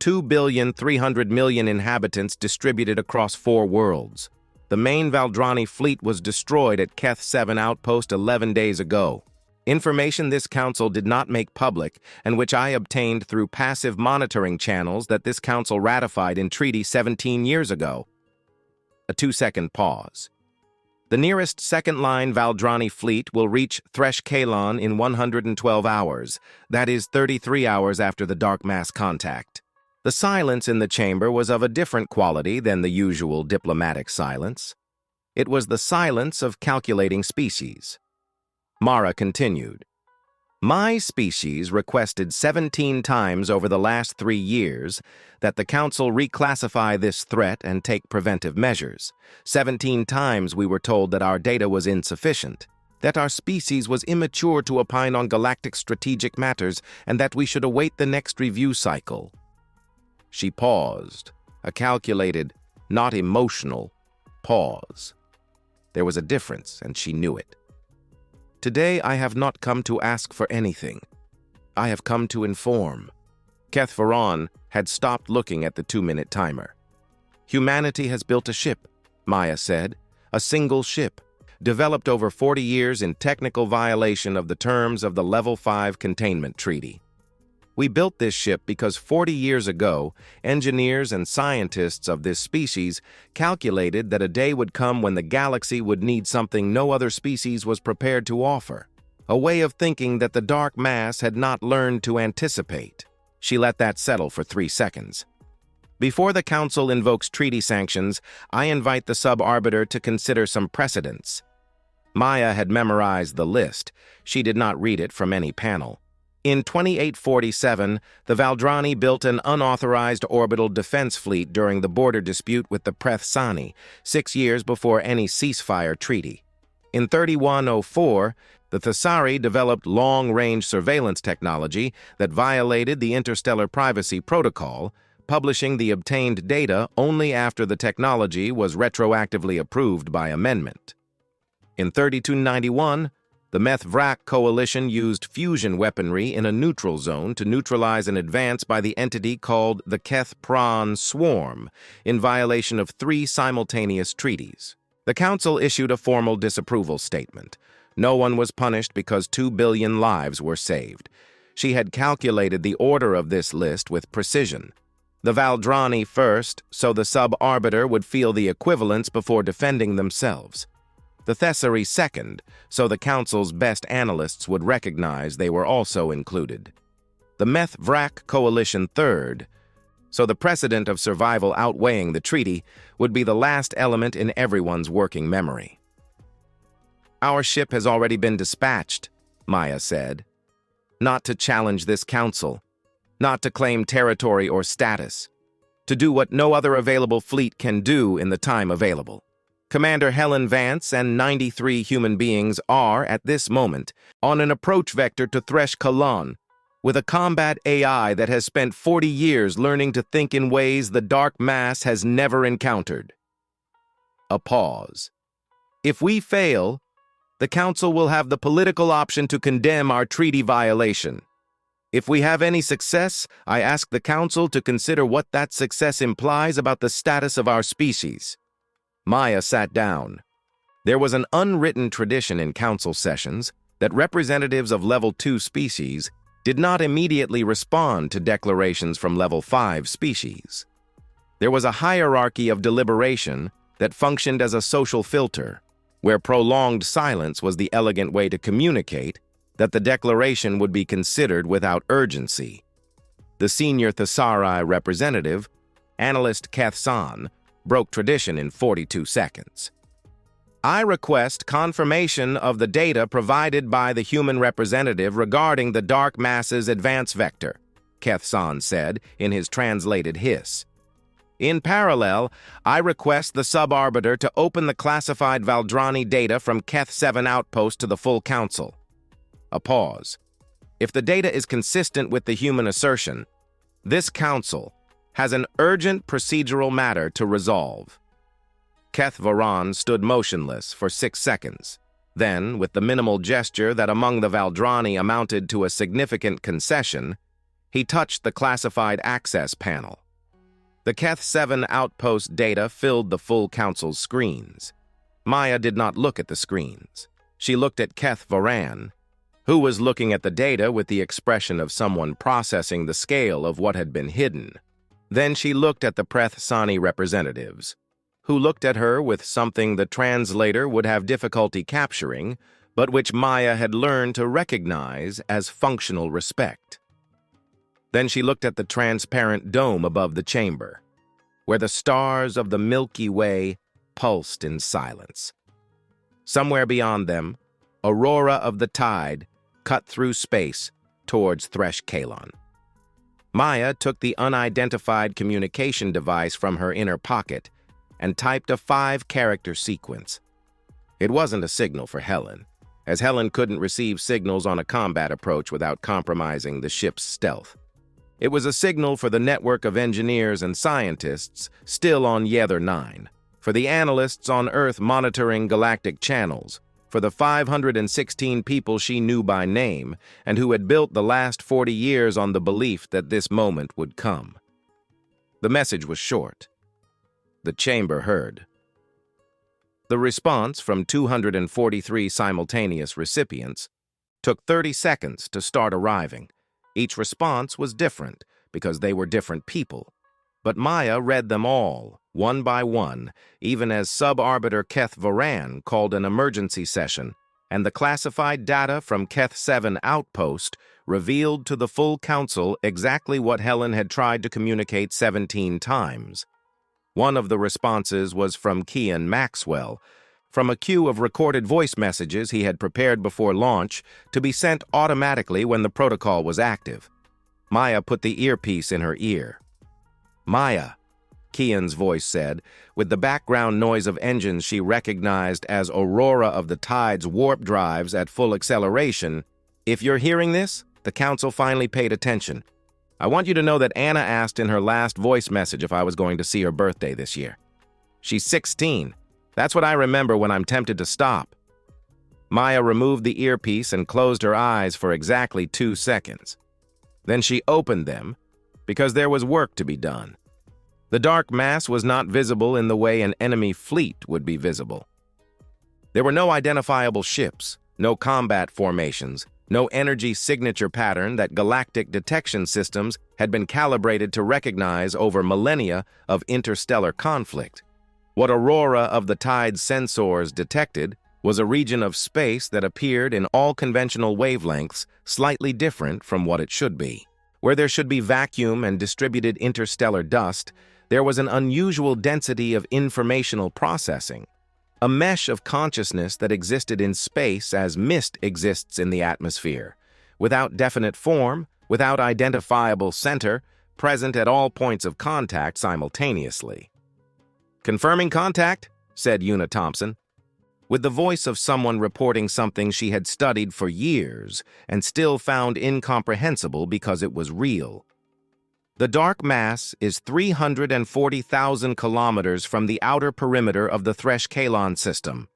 2,300,000,000 inhabitants distributed across 4 worlds. The main Valdrani fleet was destroyed at Keth 7 outpost 11 days ago. Information this council did not make public and which I obtained through passive monitoring channels that this council ratified in treaty 17 years ago. A 2-second pause. The nearest second-line Valdrani fleet will reach Thresh Kalan in 112 hours. That is 33 hours after the dark mass contact. The silence in the chamber was of a different quality than the usual diplomatic silence. It was the silence of calculating species. Mara continued. My species requested 17 times over the last 3 years that the Council reclassify this threat and take preventive measures. 17 times we were told that our data was insufficient, that our species was immature to opine on galactic strategic matters, and that we should await the next review cycle. She paused, a calculated, not emotional, pause. There was a difference, and she knew it. "Today I have not come to ask for anything. I have come to inform." Keth Varan had stopped looking at the 2-minute timer. "Humanity has built a ship," Maya said, "a single ship, developed over 40 years in technical violation of the terms of the Level 5 Containment Treaty. We built this ship because 40 years ago, engineers and scientists of this species calculated that a day would come when the galaxy would need something no other species was prepared to offer, a way of thinking that the dark mass had not learned to anticipate." She let that settle for 3 seconds. "Before the Council invokes treaty sanctions, I invite the sub-arbiter to consider some precedents." Maya had memorized the list. She did not read it from any panel. In 2847, the Valdrani built an unauthorized orbital defense fleet during the border dispute with the Prethsani, 6 years before any ceasefire treaty. In 3104, the Thessari developed long-range surveillance technology that violated the Interstellar Privacy Protocol, publishing the obtained data only after the technology was retroactively approved by amendment. In 3291, the Meth-Vrak coalition used fusion weaponry in a neutral zone to neutralize an advance by the entity called the Keth-Pran Swarm, in violation of 3 simultaneous treaties. The Council issued a formal disapproval statement. No one was punished because 2 billion lives were saved. She had calculated the order of this list with precision. The Valdrani first, so the sub-arbiter would feel the equivalence before defending themselves. The Thessari second, so the Council's best analysts would recognize they were also included. The Meth-Vrak coalition third, so the precedent of survival outweighing the treaty would be the last element in everyone's working memory. "Our ship has already been dispatched," Maya said. "Not to challenge this council, not to claim territory or status, to do what no other available fleet can do in the time available. Commander Helen Vance and 93 human beings are, at this moment, on an approach vector to Thresh Kalan, with a combat AI that has spent 40 years learning to think in ways the dark mass has never encountered." A pause. "If we fail, the Council will have the political option to condemn our treaty violation. If we have any success, I ask the Council to consider what that success implies about the status of our species." Maya sat down. There was an unwritten tradition in Council sessions that representatives of Level 2 species did not immediately respond to declarations from Level 5 species. There was a hierarchy of deliberation that functioned as a social filter, where prolonged silence was the elegant way to communicate that the declaration would be considered without urgency. The senior Thessari representative, analyst Keth San, broke tradition in 42 seconds. "I request confirmation of the data provided by the human representative regarding the dark mass's advance vector," Keth San said in his translated hiss. "In parallel, I request the sub-arbiter to open the classified Valdrani data from Keth 7 outpost to the full Council." A pause. "If the data is consistent with the human assertion, this Council has an urgent procedural matter to resolve." Keth Varan stood motionless for 6 seconds. Then, with the minimal gesture that among the Valdrani amounted to a significant concession, he touched the classified access panel. The Keth 7 outpost data filled the full Council's screens. Maya did not look at the screens. She looked at Keth Varan, who was looking at the data with the expression of someone processing the scale of what had been hidden. Then she looked at the Prethsani representatives, who looked at her with something the translator would have difficulty capturing, but which Maya had learned to recognize as functional respect. Then she looked at the transparent dome above the chamber, where the stars of the Milky Way pulsed in silence. Somewhere beyond them, aurora of the tide cut through space towards Thresh Kalan. Maya took the unidentified communication device from her inner pocket and typed a 5-character sequence. It wasn't a signal for Helen, as Helen couldn't receive signals on a combat approach without compromising the ship's stealth. It was a signal for the network of engineers and scientists still on Yether 9, for the analysts on Earth monitoring galactic channels, for the 516 people she knew by name and who had built the last 40 years on the belief that this moment would come. The message was short. The chamber heard. The response from 243 simultaneous recipients took 30 seconds to start arriving. Each response was different because they were different people. But Maya read them all, one by one, even as Sub-Arbiter Keth Varan called an emergency session, and the classified data from Keth 7 Outpost revealed to the full council exactly what Helen had tried to communicate 17 times. One of the responses was from Kian Maxwell, from a queue of recorded voice messages he had prepared before launch to be sent automatically when the protocol was active. Maya put the earpiece in her ear. "Maya," Kian's voice said, with the background noise of engines she recognized as Aurora of the Tide's warp drives at full acceleration. "If you're hearing this, the council finally paid attention. I want you to know that Anna asked in her last voice message if I was going to see her birthday this year. She's 16. That's what I remember when I'm tempted to stop." Maya removed the earpiece and closed her eyes for exactly 2 seconds. Then she opened them, because there was work to be done. The dark mass was not visible in the way an enemy fleet would be visible. There were no identifiable ships, no combat formations, no energy signature pattern that galactic detection systems had been calibrated to recognize over millennia of interstellar conflict. What Aurora of the Tide's sensors detected was a region of space that appeared in all conventional wavelengths slightly different from what it should be. Where there should be vacuum and distributed interstellar dust, there was an unusual density of informational processing, a mesh of consciousness that existed in space as mist exists in the atmosphere, without definite form, without identifiable center, present at all points of contact simultaneously. "Confirming contact," said Una Thompson, with the voice of someone reporting something she had studied for years and still found incomprehensible because it was real. "The dark mass is 340,000 kilometers from the outer perimeter of the Thresh-Kalon system.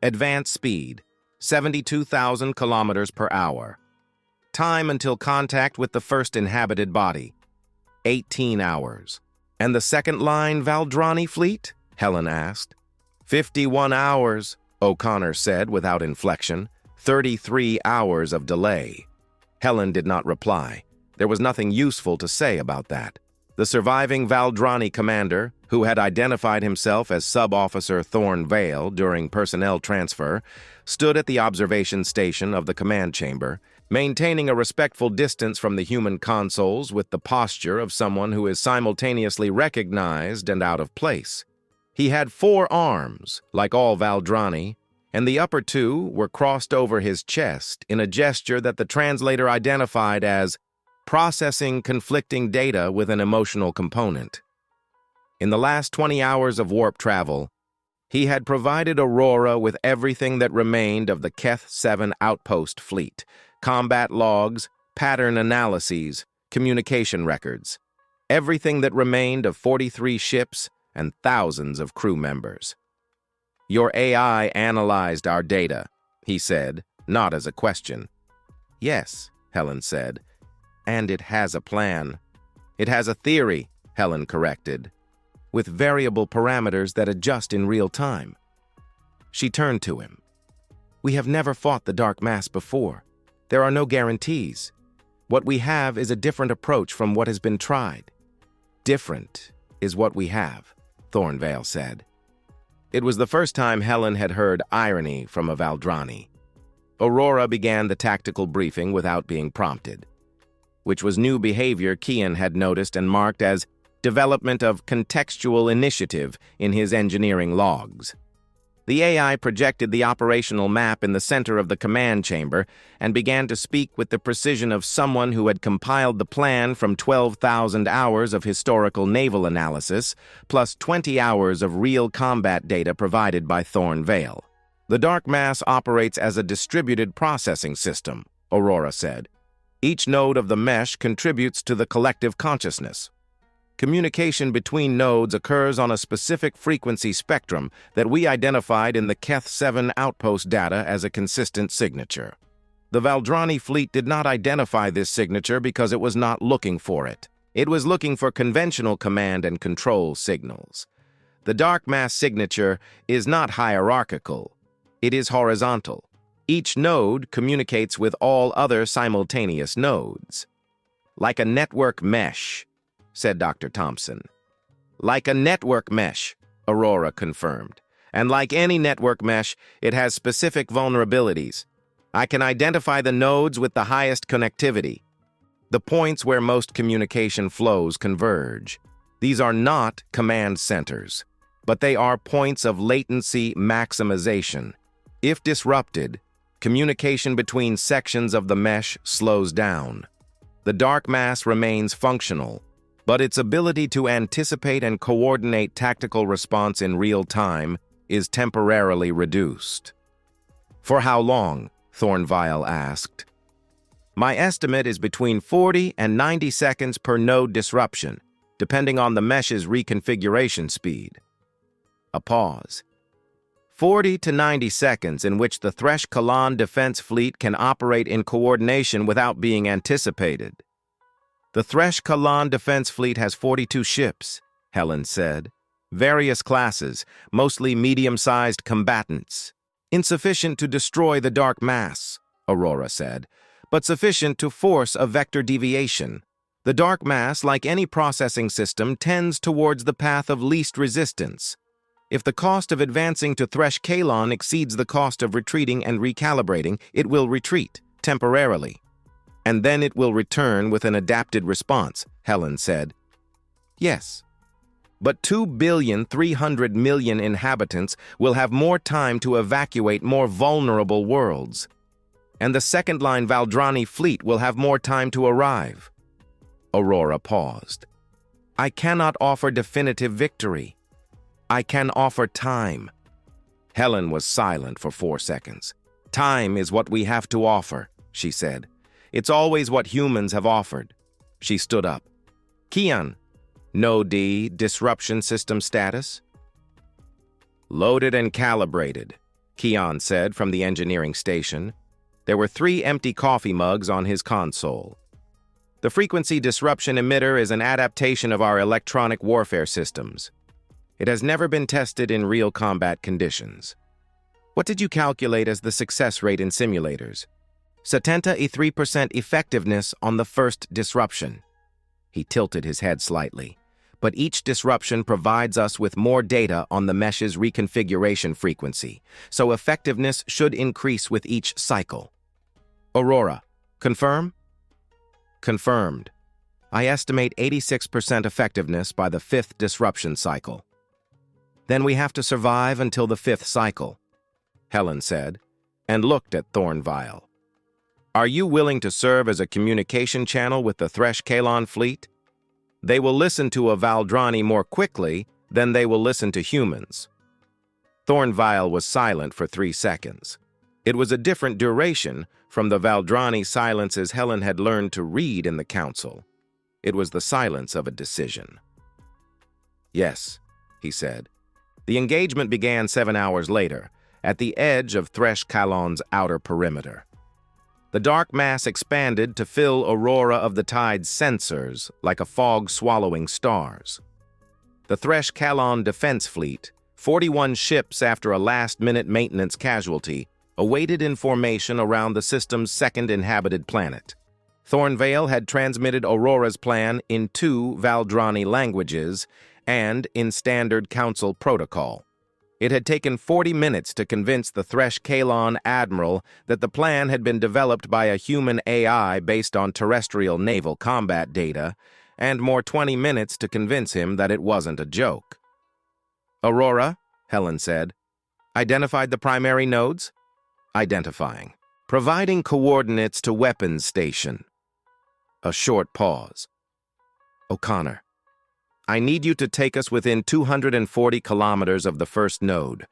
Advance speed, 72,000 kilometers per hour. Time until contact with the first inhabited body, 18 hours. And the second line Valdrani fleet?" Helen asked. 51 hours, O'Connor said without inflection. 33 hours of delay. Helen did not reply. There was nothing useful to say about that. The surviving Valdrani commander, who had identified himself as Sub-Officer Thorn Vale during personnel transfer, stood at the observation station of the command chamber, maintaining a respectful distance from the human consoles with the posture of someone who is simultaneously recognized and out of place. He had 4 arms, like all Valdrani, and the upper 2 were crossed over his chest in a gesture that the translator identified as processing conflicting data with an emotional component. In the last 20 hours of warp travel, he had provided Aurora with everything that remained of the Keth 7 outpost fleet: combat logs, pattern analyses, communication records, everything that remained of 43 ships and thousands of crew members. "Your AI analyzed our data," he said, not as a question. "Yes," Helen said, "and it has a plan." "It has a theory," Helen corrected, "with variable parameters that adjust in real time." She turned to him. "We have never fought the dark mass before. There are no guarantees. What we have is a different approach from what has been tried." "Different is what we have," Thornvale said. It was the first time Helen had heard irony from a Valdrani. Aurora began the tactical briefing without being prompted, which was new behavior Kian had noticed and marked as development of contextual initiative in his engineering logs. The AI projected the operational map in the center of the command chamber and began to speak with the precision of someone who had compiled the plan from 12,000 hours of historical naval analysis, plus 20 hours of real combat data provided by Thorn Vale. "The dark mass operates as a distributed processing system," Aurora said. "Each node of the mesh contributes to the collective consciousness. Communication between nodes occurs on a specific frequency spectrum that we identified in the Keth-7 outpost data as a consistent signature. The Valdrani fleet did not identify this signature because it was not looking for it. It was looking for conventional command and control signals. The dark mass signature is not hierarchical. It is horizontal. Each node communicates with all other simultaneous nodes. Like a network mesh, said Dr. Thompson. Like a network mesh, Aurora confirmed. And like any network mesh, it has specific vulnerabilities. I can identify the nodes with the highest connectivity, the points where most communication flows converge. These are not command centers, but they are points of latency maximization. If disrupted, communication between sections of the mesh slows down. The dark mass remains functional, but its ability to anticipate and coordinate tactical response in real time is temporarily reduced. For how long? Thornvile asked. My estimate is between 40 and 90 seconds per node disruption, depending on the mesh's reconfiguration speed. A pause. 40 to 90 seconds in which the Thresh-Kalan defense fleet can operate in coordination without being anticipated. The Thresh-Kalan defense fleet has 42 ships, Helen said. Various classes, mostly medium-sized combatants. Insufficient to destroy the dark mass, Aurora said, but sufficient to force a vector deviation. The dark mass, like any processing system, tends towards the path of least resistance. If the cost of advancing to Thresh-Kalan exceeds the cost of retreating and recalibrating, it will retreat, temporarily. And then it will return with an adapted response, Helen said. Yes. But 2,300,000,000 inhabitants will have more time to evacuate more vulnerable worlds. And the second-line Valdrani fleet will have more time to arrive. Aurora paused. I cannot offer definitive victory. I can offer time. Helen was silent for 4 seconds. Time is what we have to offer, she said. It's always what humans have offered. She stood up. Kian. No D, disruption system status? Loaded and calibrated, Kian said from the engineering station. There were 3 empty coffee mugs on his console. The frequency disruption emitter is an adaptation of our electronic warfare systems. It has never been tested in real combat conditions. What did you calculate as the success rate in simulators? 73% effectiveness on the first disruption. He tilted his head slightly. But each disruption provides us with more data on the mesh's reconfiguration frequency, so effectiveness should increase with each cycle. Aurora, confirm? Confirmed. I estimate 86% effectiveness by the 5th disruption cycle. Then we have to survive until the 5th cycle, Helen said, and looked at Thornvile. Are you willing to serve as a communication channel with the Thresh-Kalan fleet? They will listen to a Valdrani more quickly than they will listen to humans. Thornvile was silent for 3 seconds. It was a different duration from the Valdrani silences Helen had learned to read in the council. It was the silence of a decision. Yes, he said. The engagement began 7 hours later, at the edge of Thresh-Kalan's outer perimeter. The dark mass expanded to fill Aurora of the Tide's sensors like a fog swallowing stars. The Thresh-Kalan defense fleet, 41 ships after a last-minute maintenance casualty, awaited in formation around the system's second inhabited planet. Thornvale had transmitted Aurora's plan in 2 Valdrani languages and in standard council protocol. It had taken 40 minutes to convince the Thresh-Kalan admiral that the plan had been developed by a human AI based on terrestrial naval combat data, and more 20 minutes to convince him that it wasn't a joke. Aurora, Helen said, identified the primary nodes? Identifying. Providing coordinates to weapons station. A short pause. O'Connor. I need you to take us within 240 kilometers of the first node.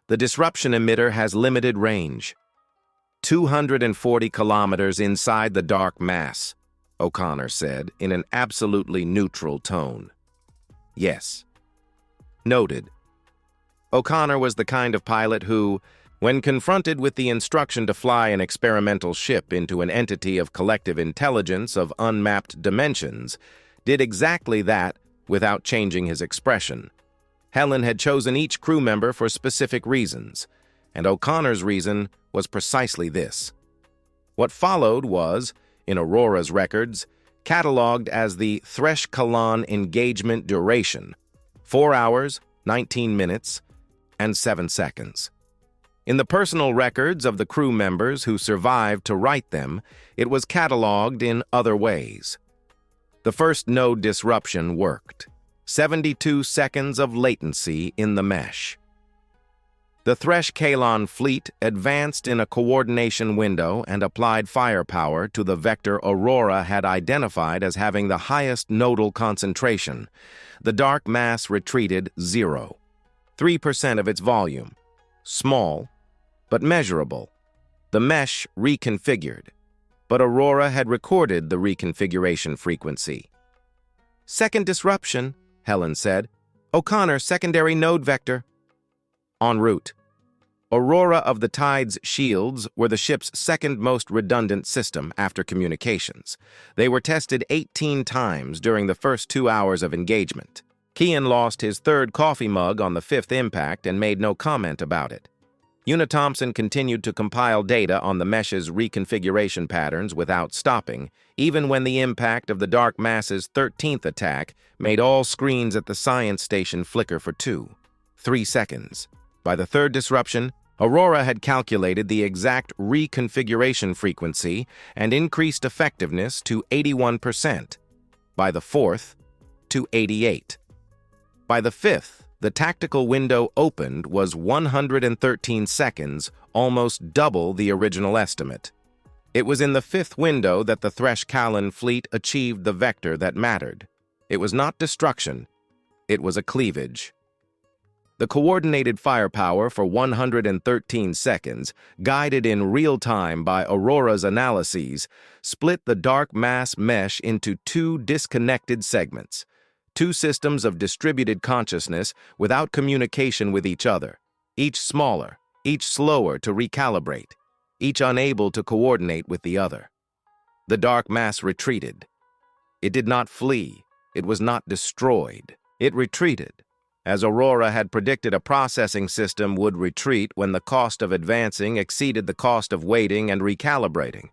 The disruption emitter has limited range. 240 kilometers inside the dark mass, O'Connor said in an absolutely neutral tone. Yes. Noted. O'Connor was the kind of pilot who, when confronted with the instruction to fly an experimental ship into an entity of collective intelligence of unmapped dimensions, did exactly that without changing his expression. Helen had chosen each crew member for specific reasons, and O'Connor's reason was precisely this. What followed was, in Aurora's records, catalogued as the Thresh-Kalan engagement duration, 4 hours, 19 minutes, and 7 seconds. In the personal records of the crew members who survived to write them, it was catalogued in other ways. The first node disruption worked. 72 seconds of latency in the mesh. The Thresh-Kalan fleet advanced in a coordination window and applied firepower to the vector Aurora had identified as having the highest nodal concentration. The dark mass retreated 0. 3% of its volume. Small, but measurable. The mesh reconfigured, but Aurora had recorded the reconfiguration frequency. Second disruption, Helen said. O'Connor, secondary node vector. En route. Aurora of the Tide's shields were the ship's second most redundant system after communications. They were tested 18 times during the first 2 hours of engagement. Kian lost his third coffee mug on the fifth impact and made no comment about it. Una Thompson continued to compile data on the mesh's reconfiguration patterns without stopping, even when the impact of the dark mass's 13th attack made all screens at the science station flicker for 3 seconds. By the third disruption, Aurora had calculated the exact reconfiguration frequency and increased effectiveness to 81%. By the fourth, to 88%. By the fifth, the tactical window opened was 113 seconds, almost double the original estimate. It was in the fifth window that the Thresh-Kalan fleet achieved the vector that mattered. It was not destruction, it was a cleavage. The coordinated firepower for 113 seconds, guided in real time by Aurora's analyses, split the dark mass mesh into 2 disconnected segments. 2 systems of distributed consciousness without communication with each other, each smaller, each slower to recalibrate, each unable to coordinate with the other. The dark mass retreated. It did not flee. It was not destroyed. It retreated, as Aurora had predicted a processing system would retreat when the cost of advancing exceeded the cost of waiting and recalibrating.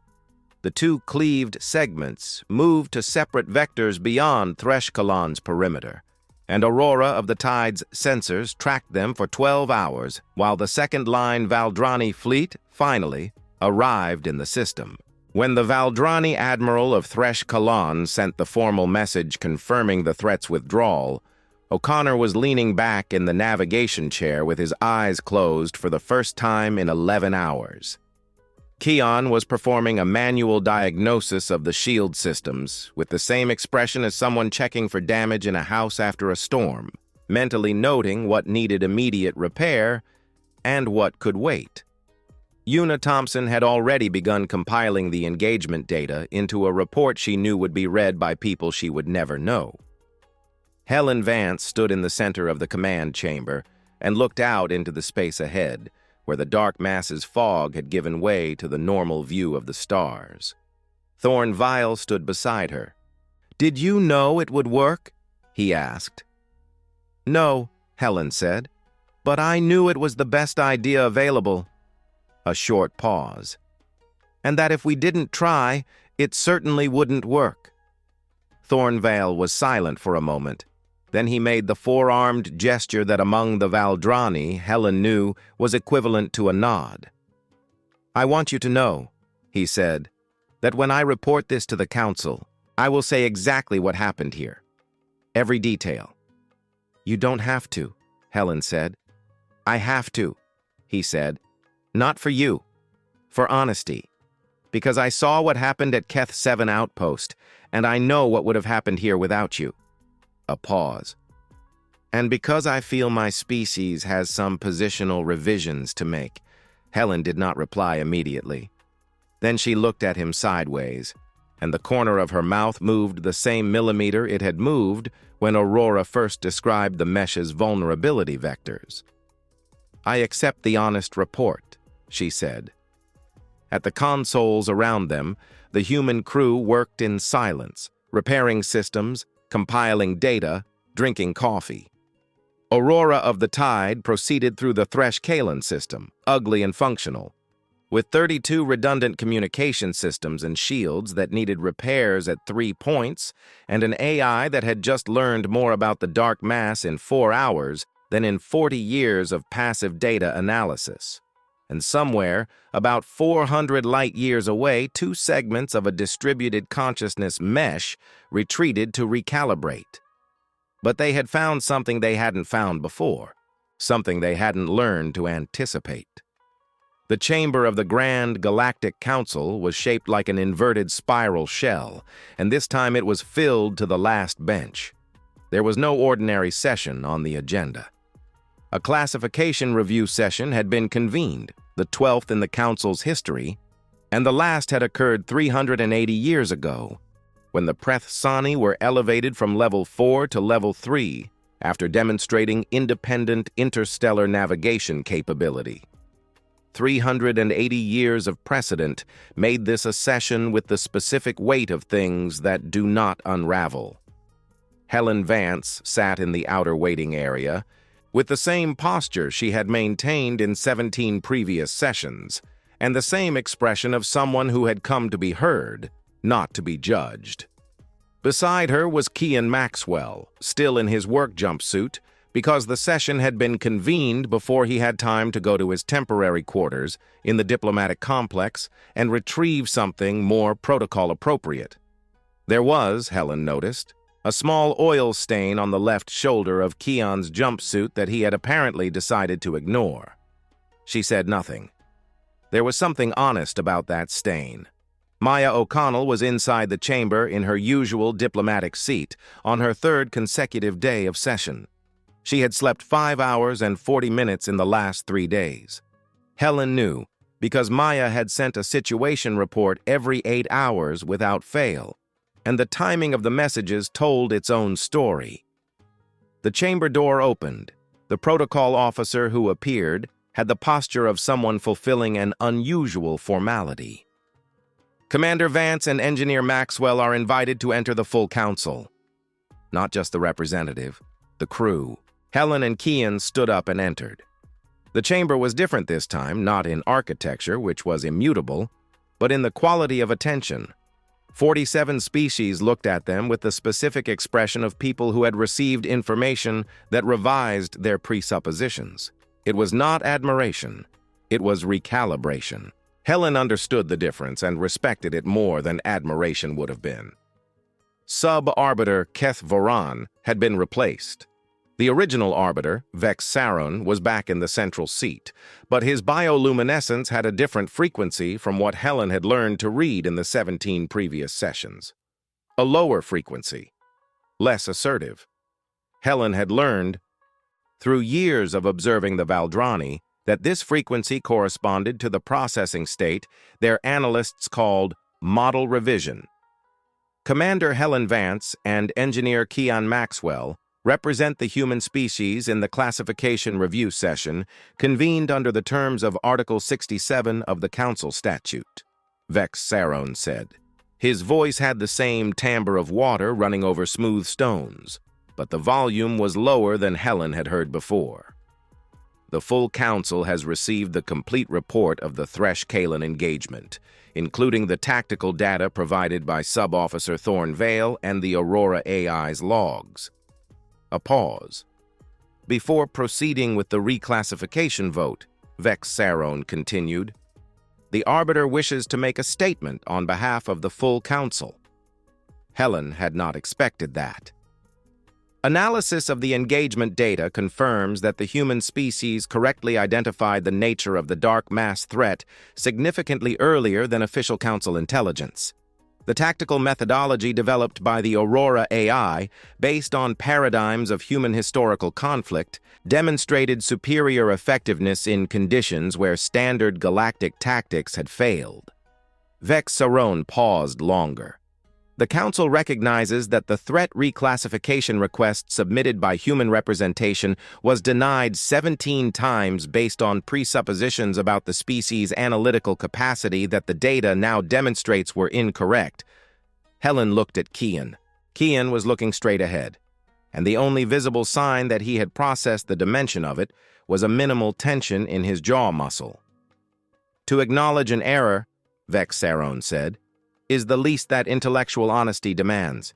The 2 cleaved segments moved to separate vectors beyond Thresh-Kalan's perimeter, and Aurora of the Tide's sensors tracked them for 12 hours while the second-line Valdrani fleet, finally, arrived in the system. When the Valdrani admiral of Thresh-Kalan sent the formal message confirming the threat's withdrawal, O'Connor was leaning back in the navigation chair with his eyes closed for the first time in 11 hours. Kian was performing a manual diagnosis of the shield systems with the same expression as someone checking for damage in a house after a storm, mentally noting what needed immediate repair and what could wait. Una Thompson had already begun compiling the engagement data into a report she knew would be read by people she would never know. Helen Vance stood in the center of the command chamber and looked out into the space ahead, where the dark mass's fog had given way to the normal view of the stars. Thorn Vial stood beside her. "Did you know it would work?" he asked. "No," Helen said, "but I knew it was the best idea available." A short pause. "And that if we didn't try, it certainly wouldn't work." Thornvale was silent for a moment. Then he made the four-armed gesture that among the Valdrani, Helen knew, was equivalent to a nod. "I want you to know," he said, "that when I report this to the council, I will say exactly what happened here. Every detail." "You don't have to," Helen said. "I have to," he said. "Not for you. For honesty. Because I saw what happened at Keth 7 Outpost, and I know what would have happened here without you." A pause. "And because I feel my species has some positional revisions to make." Helen did not reply immediately. Then she looked at him sideways. and the corner of her mouth moved the same millimeter it had moved when Aurora first described the mesh's vulnerability vectors. "I accept the honest report," she said. At the consoles around them, the human crew worked in silence, repairing systems, compiling data, drinking coffee. Aurora of the Tide proceeded through the Thresh-Kalen system, ugly and functional. With 32 redundant communication systems and shields that needed repairs at 3 points, and an AI that had just learned more about the dark mass in 4 hours than in 40 years of passive data analysis. And somewhere, about 400 light-years away, 2 segments of a distributed consciousness mesh retreated to recalibrate. But they had found something they hadn't found before, something they hadn't learned to anticipate. The chamber of the Grand Galactic Council was shaped like an inverted spiral shell, and this time it was filled to the last bench. There was no ordinary session on the agenda. A classification review session had been convened, the 12th in the Council's history, and the last had occurred 380 years ago, when the Prethsani were elevated from Level 4 to Level 3 after demonstrating independent interstellar navigation capability. 380 years of precedent made this a session with the specific weight of things that do not unravel. Helen Vance sat in the outer waiting area, with the same posture she had maintained in 17 previous sessions, and the same expression of someone who had come to be heard, not to be judged. Beside her was Kean Maxwell, still in his work jumpsuit, because the session had been convened before he had time to go to his temporary quarters in the diplomatic complex and retrieve something more protocol-appropriate. There was, Helen noticed, a small oil stain on the left shoulder of Kean's jumpsuit that he had apparently decided to ignore. She said nothing. There was something honest about that stain. Maya O'Connell was inside the chamber in her usual diplomatic seat on her 3rd consecutive day of session. She had slept 5 hours and 40 minutes in the last 3 days. Helen knew, because Maya had sent a situation report every 8 hours without fail, and the timing of the messages told its own story. The chamber door opened. The protocol officer who appeared had the posture of someone fulfilling an unusual formality. "Commander Vance and Engineer Maxwell are invited to enter the full council." Not just the representative, the crew. Helen and Kean stood up and entered. The chamber was different this time, not in architecture, which was immutable, but in the quality of attention. 47 species looked at them with the specific expression of people who had received information that revised their presuppositions. It was not admiration. It was recalibration. Helen understood the difference and respected it more than admiration would have been. Sub-Arbiter Keth Voran had been replaced. The original Arbiter, Vex Saron, was back in the central seat, but his bioluminescence had a different frequency from what Helen had learned to read in the 17 previous sessions. A lower frequency, less assertive. Helen had learned, through years of observing the Valdrani, that this frequency corresponded to the processing state their analysts called model revision. Commander Helen Vance and Engineer Kean Maxwell represent the human species in the classification review session convened under the terms of Article 67 of the Council Statute, Vex Saron said. His voice had the same timbre of water running over smooth stones, but the volume was lower than Helen had heard before. The full council has received the complete report of the Thresh-Kalen engagement, including the tactical data provided by Sub-Officer Thornvale and the Aurora AI's logs. A pause. Before proceeding with the reclassification vote, Vex Saron continued, the Arbiter wishes to make a statement on behalf of the full council. Helen had not expected that. Analysis of the engagement data confirms that the human species correctly identified the nature of the dark mass threat significantly earlier than official council intelligence. The tactical methodology developed by the Aurora AI, based on paradigms of human historical conflict, demonstrated superior effectiveness in conditions where standard galactic tactics had failed. Vex Saron paused longer. The Council recognizes that the threat reclassification request submitted by human representation was denied 17 times based on presuppositions about the species' analytical capacity that the data now demonstrates were incorrect. Helen looked at Kian. Kian was looking straight ahead, and the only visible sign that he had processed the dimension of it was a minimal tension in his jaw muscle. To acknowledge an error, Vex Saron said, is the least that intellectual honesty demands.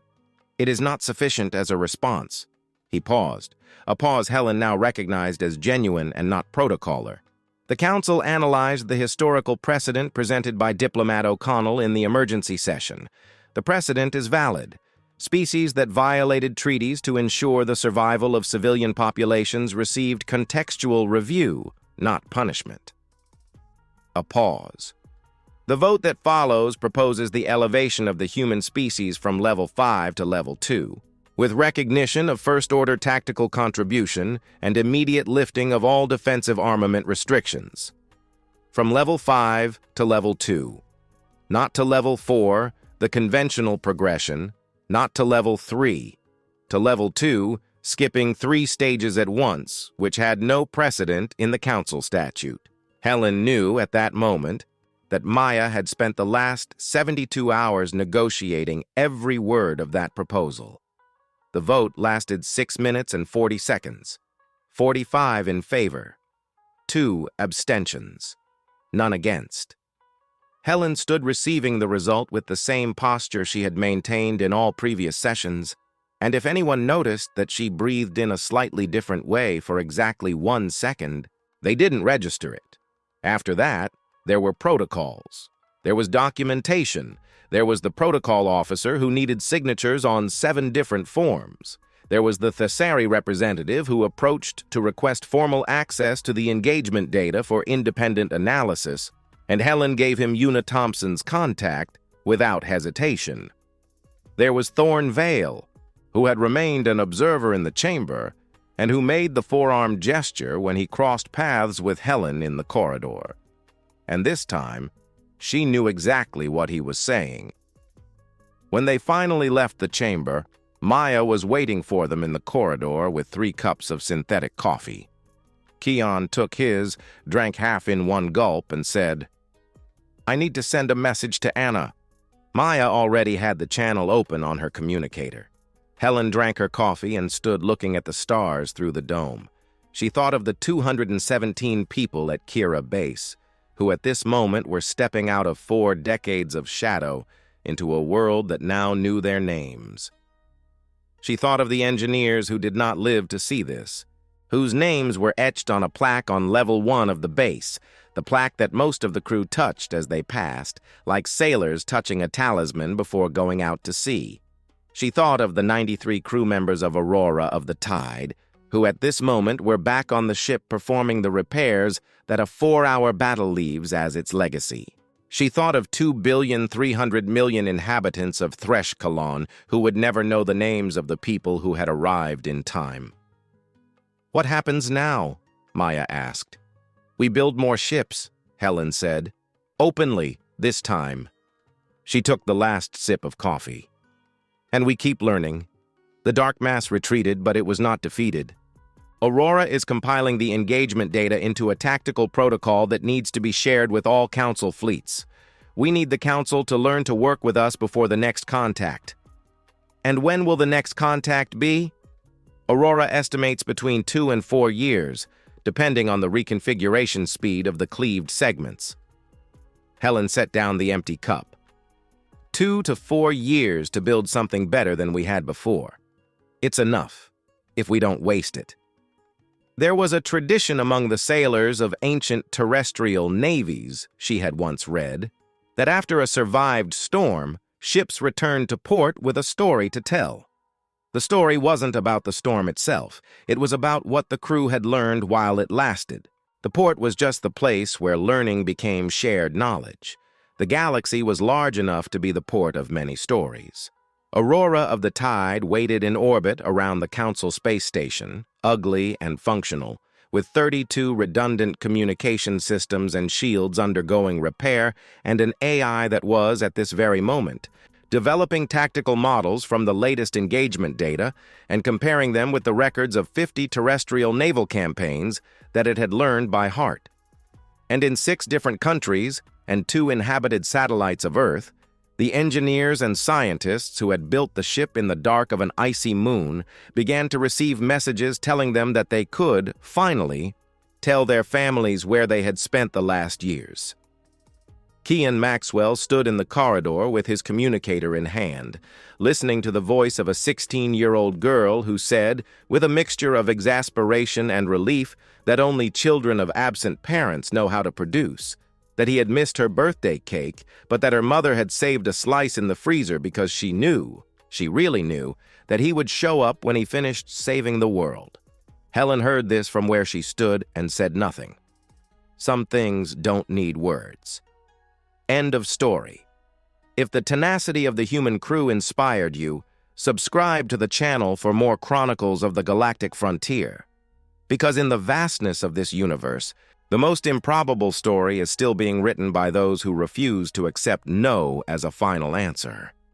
It is not sufficient as a response. He paused, a pause Helen now recognized as genuine and not protocolar. The Council analyzed the historical precedent presented by Diplomat O'Connell in the emergency session. The precedent is valid. Species that violated treaties to ensure the survival of civilian populations received contextual review, not punishment. A pause. The vote that follows proposes the elevation of the human species from Level 5 to Level 2, with recognition of first-order tactical contribution and immediate lifting of all defensive armament restrictions. From Level 5 to Level 2. Not to Level 4, the conventional progression, not to Level 3. To Level 2, skipping 3 stages at once, which had no precedent in the Council statute. Helen knew at that moment that Maya had spent the last 72 hours negotiating every word of that proposal. The vote lasted 6 minutes and 40 seconds. 45 in favor. 2 abstentions. None against. Helen stood receiving the result with the same posture she had maintained in all previous sessions, and if anyone noticed that she breathed in a slightly different way for exactly 1 second, they didn't register it. After that, there were protocols. There was documentation. There was the protocol officer who needed signatures on 7 different forms. There was the Thessari representative who approached to request formal access to the engagement data for independent analysis, and Helen gave him Una Thompson's contact without hesitation. There was Thorn Vale, who had remained an observer in the chamber, and who made the forearm gesture when he crossed paths with Helen in the corridor. And this time, she knew exactly what he was saying. When they finally left the chamber, Maya was waiting for them in the corridor with 3 cups of synthetic coffee. Kian took his, drank half in 1 gulp, and said, "I need to send a message to Anna." Maya already had the channel open on her communicator. Helen drank her coffee and stood looking at the stars through the dome. She thought of the 217 people at Kira Base, who at this moment were stepping out of 4 decades of shadow into a world that now knew their names. She thought of the engineers who did not live to see this, whose names were etched on a plaque on Level 1 of the base, the plaque that most of the crew touched as they passed, like sailors touching a talisman before going out to sea. She thought of the 93 crew members of Aurora of the Tide, who at this moment were back on the ship performing the repairs that a 4-hour battle leaves as its legacy. She thought of 2,300,000,000 inhabitants of Thresh-Kalon who would never know the names of the people who had arrived in time. "What happens now?" Maya asked. "We build more ships," Helen said. "Openly, this time." She took the last sip of coffee. "And we keep learning." The dark mass retreated, but it was not defeated. Aurora is compiling the engagement data into a tactical protocol that needs to be shared with all Council fleets. We need the Council to learn to work with us before the next contact. And when will the next contact be? Aurora estimates between 2 and 4 years, depending on the reconfiguration speed of the cleaved segments. Helen set down the empty cup. 2 to 4 years to build something better than we had before. It's enough, if we don't waste it. There was a tradition among the sailors of ancient terrestrial navies, she had once read, that after a survived storm, ships returned to port with a story to tell. The story wasn't about the storm itself. It was about what the crew had learned while it lasted. The port was just the place where learning became shared knowledge. The galaxy was large enough to be the port of many stories. Aurora of the Tide waited in orbit around the Council space station, ugly and functional, with 32 redundant communication systems and shields undergoing repair, and an AI that was, at this very moment, developing tactical models from the latest engagement data and comparing them with the records of 50 terrestrial naval campaigns that it had learned by heart. And in 6 different countries and 2 inhabited satellites of Earth, the engineers and scientists who had built the ship in the dark of an icy moon began to receive messages telling them that they could, finally, tell their families where they had spent the last years. Kean Maxwell stood in the corridor with his communicator in hand, listening to the voice of a 16-year-old girl who said, with a mixture of exasperation and relief that only children of absent parents know how to produce, that he had missed her birthday cake, but that her mother had saved a slice in the freezer because she really knew, that he would show up when he finished saving the world. Helen heard this from where she stood and said nothing. Some things don't need words. End of story. If the tenacity of the human crew inspired you, subscribe to the channel for more Chronicles of the Galactic Frontier. Because in the vastness of this universe, the most improbable story is still being written by those who refuse to accept no as a final answer.